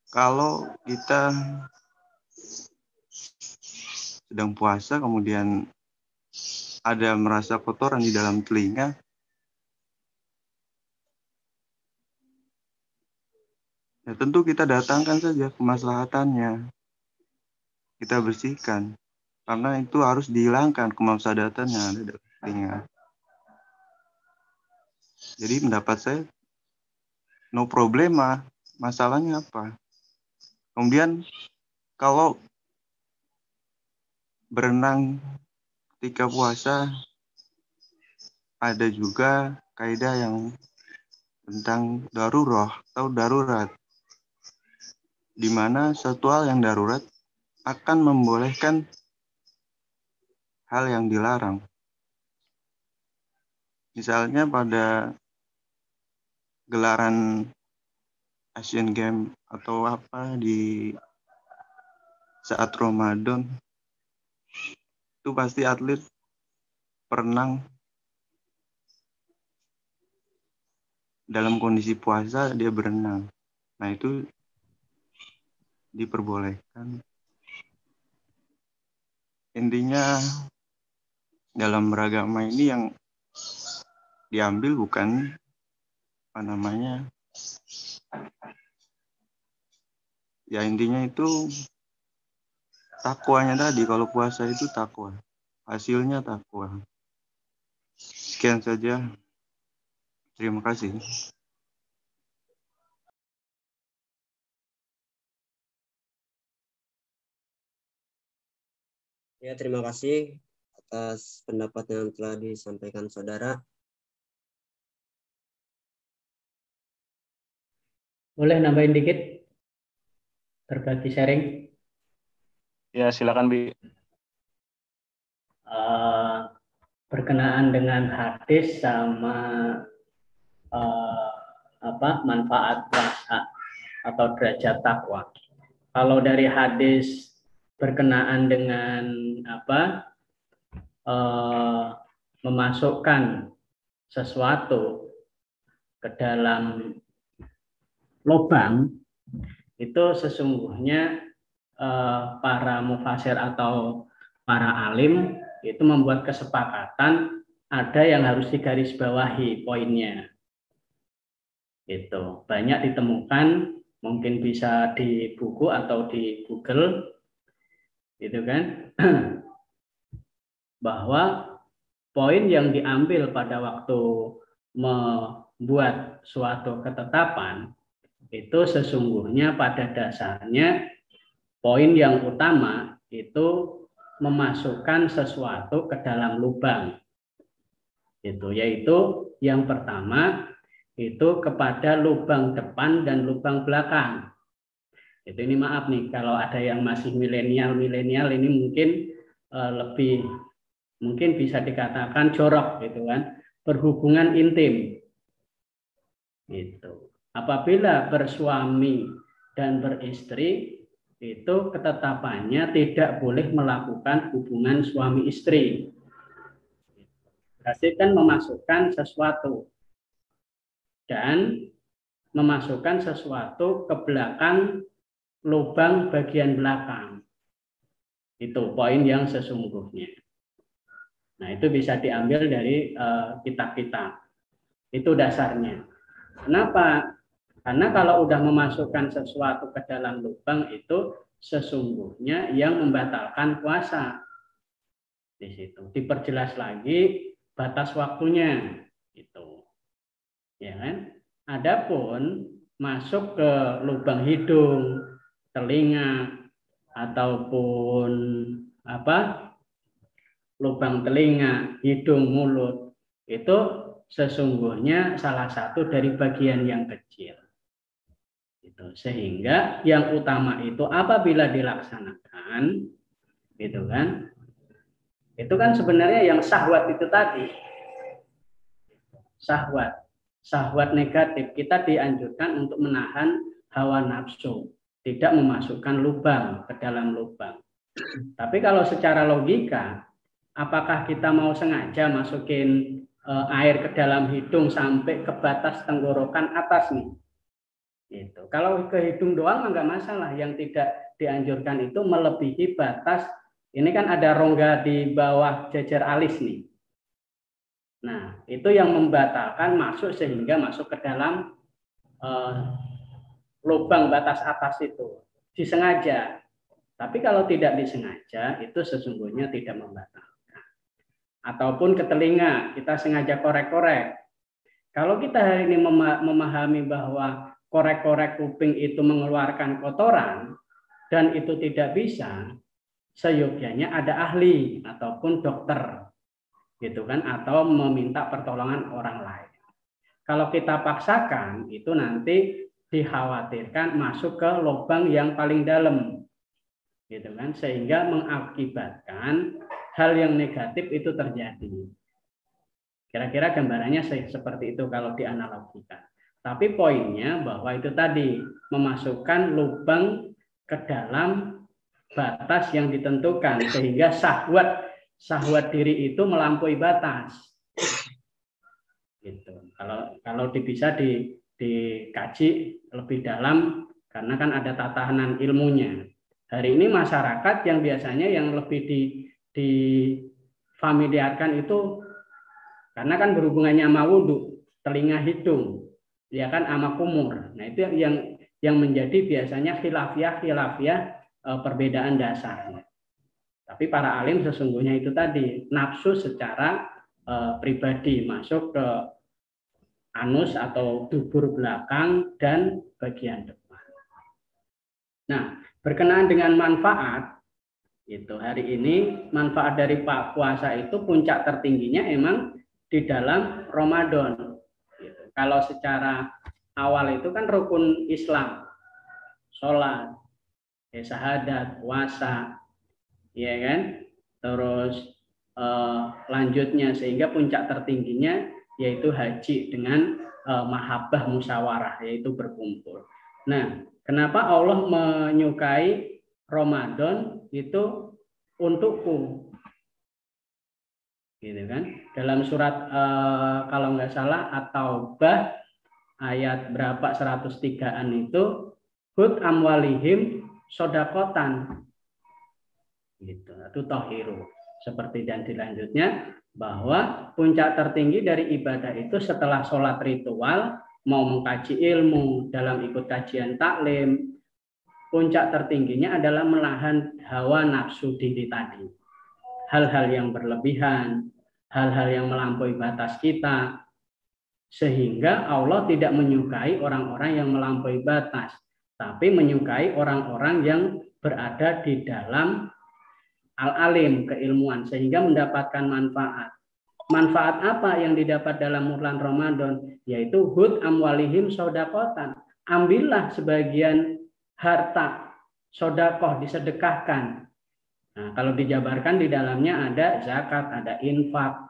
Kalau kita sedang puasa kemudian ada merasa kotoran di dalam telinga, ya tentu kita datangkan saja kemaslahatannya, kita bersihkan, karena itu harus dihilangkan kemafsadatan yang ada di telinga. Jadi pendapat saya, no problema, masalahnya apa? Kemudian kalau berenang ketika puasa, ada juga kaidah yang tentang darurah atau darurat, di mana suatu hal yang darurat akan membolehkan hal yang dilarang. Misalnya pada gelaran Asian Games atau apa di saat Ramadan, itu pasti atlet berenang dalam kondisi puasa, dia berenang. Nah, itu diperbolehkan. Intinya dalam beragama ini yang diambil bukan apa namanya, ya intinya itu takwanya tadi. Kalau puasa itu takwa, hasilnya takwa. Sekian saja, terima kasih. Ya, terima kasih atas pendapat yang telah disampaikan saudara. Boleh nambahin dikit? Berbagi sharing? Ya, silakan Bi. Berkenaan dengan hadis sama manfaat puasa atau derajat takwa. Kalau dari hadis berkenaan dengan memasukkan sesuatu ke dalam lubang, itu sesungguhnya para mufasir atau para alim itu membuat kesepakatan, ada yang harus digarisbawahi poinnya. Itu banyak ditemukan, mungkin bisa di buku atau di Google, gitu kan, bahwa poin yang diambil pada waktu membuat suatu ketetapan itu sesungguhnya pada dasarnya poin yang utama itu memasukkan sesuatu ke dalam lubang. Itu yaitu yang pertama itu kepada lubang depan dan lubang belakang. Itu ini maaf nih kalau ada yang masih milenial ini mungkin lebih mungkin bisa dikatakan jorok gitu kan, berhubungan intim. Gitu. Apabila bersuami dan beristri itu ketetapannya tidak boleh melakukan hubungan suami istri. Berarti kan memasukkan sesuatu dan memasukkan sesuatu ke belakang lubang bagian belakang. Itu poin yang sesungguhnya. Nah, itu bisa diambil dari kitab-kitab. Itu dasarnya. Kenapa? Karena kalau udah memasukkan sesuatu ke dalam lubang itu sesungguhnya yang membatalkan puasa. Di situ diperjelas lagi batas waktunya itu. Ya kan? Adapun masuk ke lubang hidung, telinga ataupun lubang telinga, hidung, mulut itu sesungguhnya salah satu dari bagian yang kecil. Sehingga yang utama itu apabila dilaksanakan, itu kan sebenarnya yang syahwat itu tadi, syahwat negatif, kita dianjurkan untuk menahan hawa nafsu, tidak memasukkan lubang ke dalam lubang. Tapi kalau secara logika, apakah kita mau sengaja masukin air ke dalam hidung sampai ke batas tenggorokan atas nih? Itu. Kalau ke hidung doang nggak masalah. Yang tidak dianjurkan itu melebihi batas. Ini kan ada rongga di bawah jajar alis nih. Nah, itu yang membatalkan masuk sehingga masuk ke dalam lubang batas atas itu. Disengaja. Tapi kalau tidak disengaja itu sesungguhnya tidak membatalkan. Ataupun ke telinga, kita sengaja korek-korek. Kalau kita hari ini memahami bahwa korek-korek kuping itu mengeluarkan kotoran dan itu tidak bisa, seyogyanya ada ahli ataupun dokter, gitu kan, atau meminta pertolongan orang lain. Kalau kita paksakan itu nanti dikhawatirkan masuk ke lubang yang paling dalam, gitu kan, sehingga mengakibatkan hal yang negatif itu terjadi. Kira-kira gambarannya seperti itu kalau dianalogikan. Tapi poinnya bahwa itu tadi memasukkan lubang ke dalam batas yang ditentukan sehingga syahwat diri itu melampaui batas. Gitu. Kalau bisa dikaji lebih dalam karena kan ada tatanan ilmunya. Hari ini masyarakat yang biasanya yang lebih difamiliarkan itu karena kan berhubungannya sama wudhu, telinga hidung, ya kan sama kumur. Nah itu yang menjadi biasanya khilafiyah perbedaan dasarnya. Tapi para alim sesungguhnya itu tadi nafsu secara pribadi masuk ke anus atau dubur belakang dan bagian depan. Nah berkenaan dengan manfaat itu hari ini manfaat dari puasa itu puncak tertingginya emang di dalam Ramadan. Gitu. Kalau secara awal itu kan rukun Islam, sholat, syahadat, puasa, ya kan. Terus lanjutnya sehingga puncak tertingginya yaitu haji dengan mahabbah musyawarah, yaitu berkumpul. Nah, kenapa Allah menyukai Ramadan itu untukku? Gitu kan, dalam surat kalau nggak salah At-Taubah ayat berapa 103-an itu hud amwalihim sodakotan gitu, itu tohiru seperti dan dilanjutnya bahwa puncak tertinggi dari ibadah itu setelah sholat ritual mau mengkaji ilmu dalam ikut kajian taklim, puncak tertingginya adalah menahan hawa nafsu diri tadi. Hal-hal yang berlebihan, hal-hal yang melampaui batas kita, sehingga Allah tidak menyukai orang-orang yang melampaui batas, tapi menyukai orang-orang yang berada di dalam al-alim, keilmuan, sehingga mendapatkan manfaat. Manfaat apa yang didapat dalam bulan Ramadan? Yaitu hud amwalihim sodakotan. Ambillah sebagian harta sodakoh, disedekahkan. Nah, kalau dijabarkan di dalamnya ada zakat, ada infak,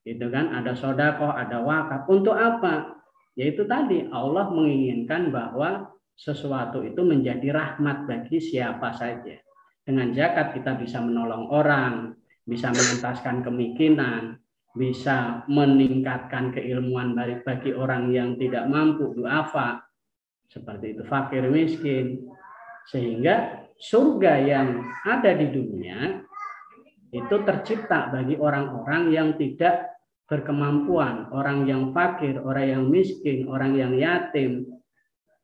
gitu kan, ada sodakoh, ada wakaf. Untuk apa? Yaitu tadi Allah menginginkan bahwa sesuatu itu menjadi rahmat bagi siapa saja. Dengan zakat kita bisa menolong orang, bisa mengentaskan kemiskinan, bisa meningkatkan keilmuan bagi orang yang tidak mampu, duafa, seperti itu, fakir miskin, sehingga surga yang ada di dunia itu tercipta bagi orang-orang yang tidak berkemampuan, orang yang fakir, orang yang miskin, orang yang yatim,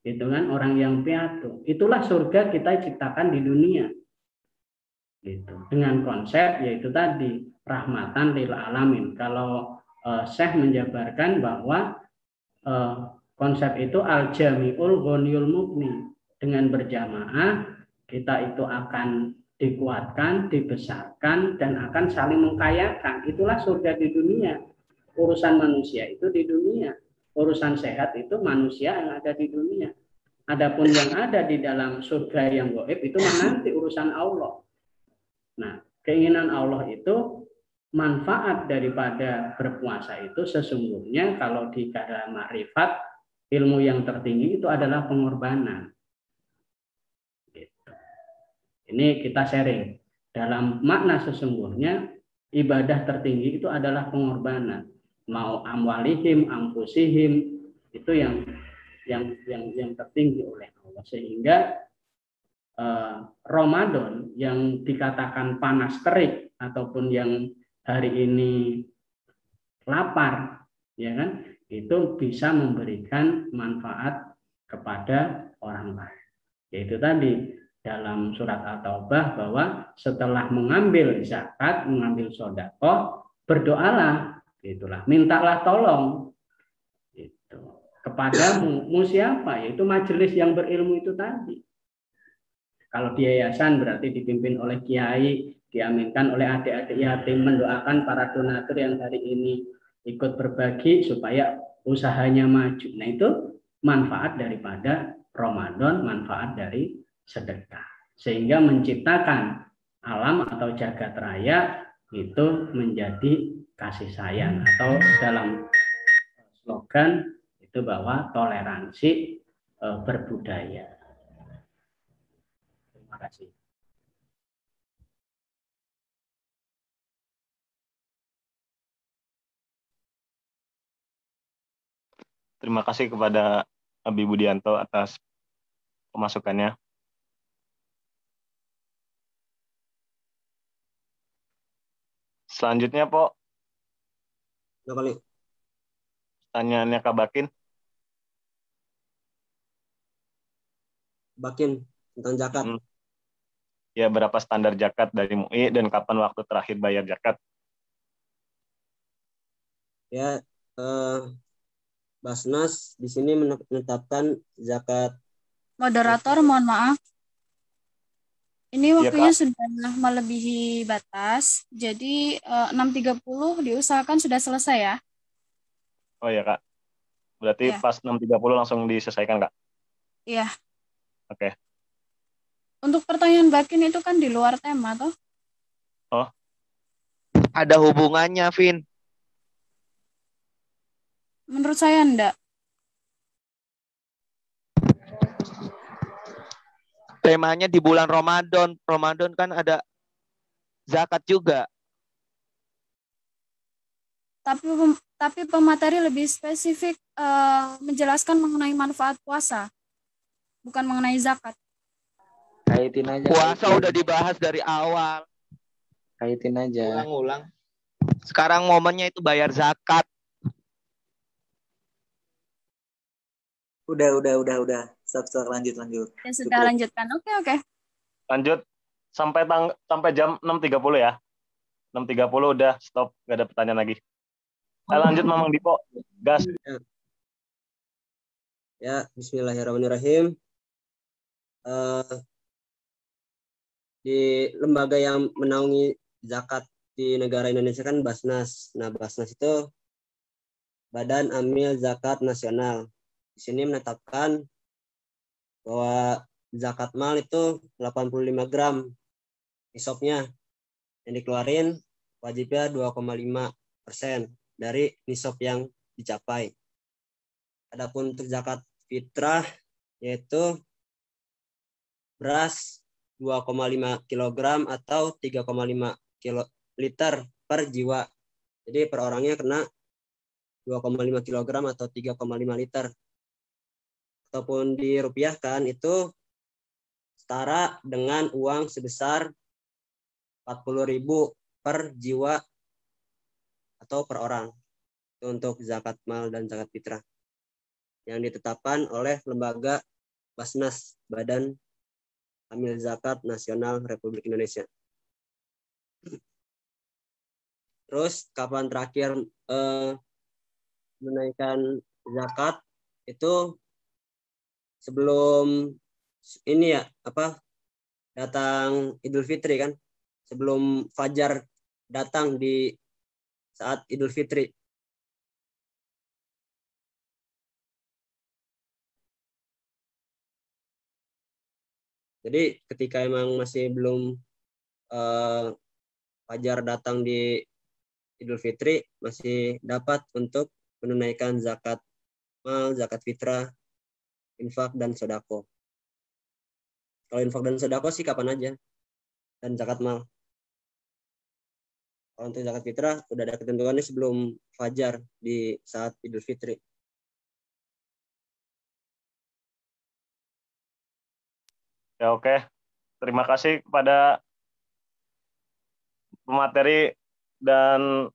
gitu kan, orang yang piatu. Itulah surga kita ciptakan di dunia. Gitu. Dengan konsep yaitu tadi rahmatan lil alamin. Kalau Syekh menjabarkan bahwa konsep itu al-jami'ul ghaniyul mughni. Dengan berjamaah kita itu akan dikuatkan, dibesarkan, dan akan saling mengkayakan. Itulah surga di dunia. Urusan manusia itu di dunia. Urusan sehat itu manusia yang ada di dunia. Adapun yang ada di dalam surga yang gaib itu nanti urusan Allah. Nah, keinginan Allah itu manfaat daripada berpuasa itu sesungguhnya kalau di dalam ma'rifat ilmu yang tertinggi itu adalah pengorbanan. Ini kita sharing. Dalam makna sesungguhnya ibadah tertinggi itu adalah pengorbanan. Mau amwalihim, ampusihim, itu yang tertinggi oleh Allah. Sehingga Ramadan yang dikatakan panas terik ataupun yang hari ini lapar, ya kan, itu bisa memberikan manfaat kepada orang lain. Yaitu tadi dalam surat At-Taubah bahwa setelah mengambil zakat, mengambil sedekah, berdoalah, itulah, mintalah tolong itu kepadamu, siapa? Yaitu majelis yang berilmu itu tadi. Kalau di yayasan berarti dipimpin oleh kiai, diaminkan oleh adik-adik yatim, mendoakan para donatur yang hari ini ikut berbagi supaya usahanya maju. Nah itu manfaat daripada Ramadan, manfaat dari sedekah, sehingga menciptakan alam atau jagat raya itu menjadi kasih sayang, atau dalam slogan itu bahwa toleransi berbudaya. Terima kasih. Terima kasih kepada Abi Budianto atas pemasukannya. Selanjutnya, Po, pertanyaannya Kak Bakin. Bakin tentang zakat. Ya, berapa standar zakat dari MUI dan kapan waktu terakhir bayar zakat? Ya, Basnas di sini menetapkan zakat. Moderator, mohon maaf. Ini Iya, waktunya Kak. sudah melebihi batas, jadi 6.30 diusahakan sudah selesai ya. Oh ya, Kak. Berarti Iya. pas 6.30 langsung diselesaikan, Kak? Iya. Oke. Untuk pertanyaan Bakin itu kan di luar tema, toh? Oh, Ada hubungannya, Vin. Menurut saya enggak. Temanya di bulan Ramadan. Ramadan kan ada zakat juga. Tapi pemateri lebih spesifik menjelaskan mengenai manfaat puasa, bukan mengenai zakat. Kaitin aja. Puasa udah dibahas dari awal. Kaitin aja. Ulang-ulang. Sekarang momennya itu bayar zakat. Udah. Stop, lanjut. Ya sudah, lanjutkan. Oke. lanjut sampai jam 6.30 ya. 6.30 udah stop, gak ada pertanyaan lagi. Lanjut Mamang Dipo. Gas. Ya, bismillahirrahmanirrahim. Di lembaga yang menaungi zakat di negara Indonesia kan Basnas. Nah, Basnas itu Badan Amil Zakat Nasional. Di sini menetapkan bahwa zakat mal itu 85 gram nisabnya, yang dikeluarin wajibnya 2,5% dari nisab yang dicapai. Adapun untuk zakat fitrah yaitu beras 2,5 kg atau 3,5 liter per jiwa. Jadi per orangnya kena 2,5 kg atau 3,5 liter. Ataupun dirupiahkan itu setara dengan uang sebesar 40.000 per jiwa atau per orang. Itu untuk zakat mal dan zakat fitrah yang ditetapkan oleh lembaga Basnas, Badan Amil Zakat Nasional Republik Indonesia. Terus kapan terakhir menaikkan zakat itu sebelum ini ya, datang Idul Fitri kan, sebelum fajar datang di saat Idul Fitri. Jadi ketika emang masih belum fajar datang di Idul Fitri, masih dapat untuk menunaikan zakat mal, zakat fitrah, infak, dan sodako. Kalau infak dan sodako sih kapan aja, dan zakat mal. Kalau untuk zakat fitrah udah ada ketentuannya sebelum fajar di saat Idul Fitri. Ya oke. Terima kasih kepada pemateri dan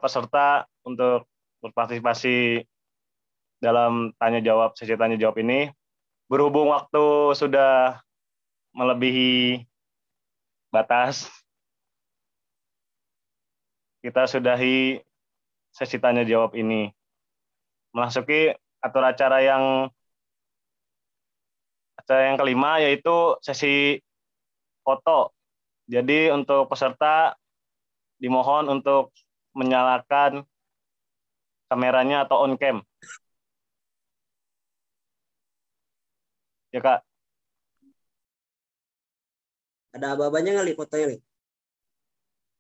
peserta untuk berpartisipasi dalam sesi tanya jawab ini. Berhubung waktu sudah melebihi batas, kita sudahi sesi tanya jawab ini. Memasuki acara yang kelima, yaitu sesi foto. Jadi untuk peserta dimohon untuk menyalakan kameranya atau on cam. Ya Kak. Ada aba-abanya nggak li fotonya li?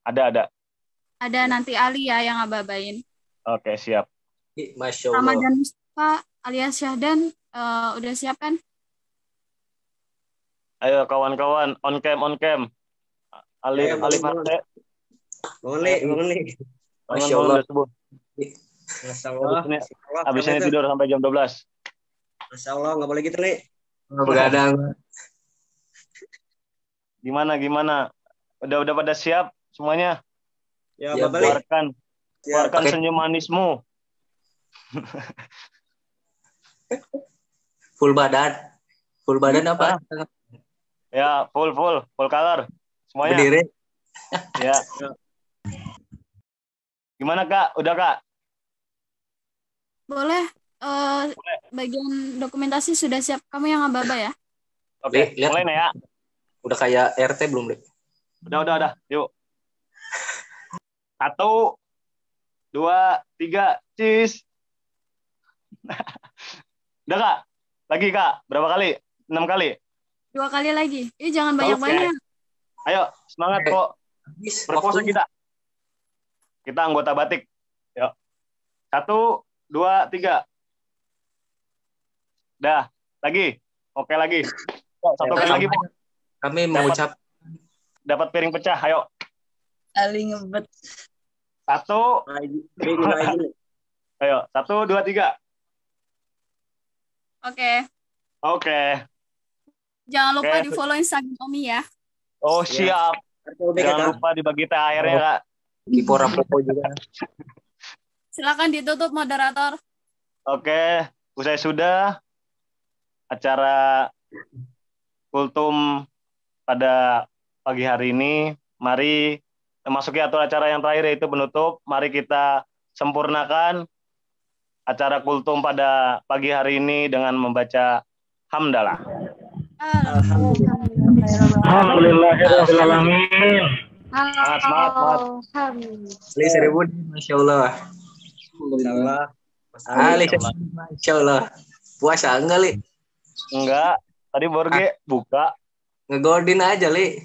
Ada. Ada nanti Ali ya yang ngababain. Oke, siap. Masya Allah. Ramadan Mustafa alias Syahdan udah siap kan? Ayo kawan-kawan, on cam. Alif Harte. Boleh. Masya Allah. Masya Allah. Abis ini tidur sampai jam 12. Masya Allah, nggak boleh gitu nih. Begadang. Gimana? Udah pada siap semuanya? Ya, balik. Keluarkan senyum manismu. Full badan apa? Ya, full color. Semuanya. Berdiri. Ya. Gimana Kak? Udah Kak? Boleh. Bagian dokumentasi sudah siap. Kamu yang ngababa ya? Oke, Lihat. mulai nih ya. Udah kayak RT belum, Lek? Udah. Yuk. 1, 2, 3, cheese. Udah Kak? Lagi Kak? Berapa kali? 6 kali? 2 kali lagi. Jangan banyak-banyak. Ayo, semangat kok. Berpuasa kita. Kita anggota batik. Yuk. 1, 2, 3. Dah, lagi. Oke lagi. Satu kali lagi, Po. Kami mengucap dapat piring pecah. Ayo. Ali ngebet. 1. Ayo, 1, 2, 3. Oke. Jangan lupa di-follow Instagram Omi ya. Oh, siap. Jangan lupa dibagi teh airnya, Kak. di Porapopo juga. Silakan ditutup moderator. Oke, usai sudah acara kultum pada pagi hari ini. Mari memasuki acara yang terakhir yaitu penutup. Mari kita sempurnakan acara kultum pada pagi hari ini dengan membaca hamdalah. Alhamdulillahirrahmanirrahim. Semangat. Seribu, Masya Allah. Masya Allah. Puasa enggak, Li? Enggak. Tadi Borge buka. Ngegodin aja, Li.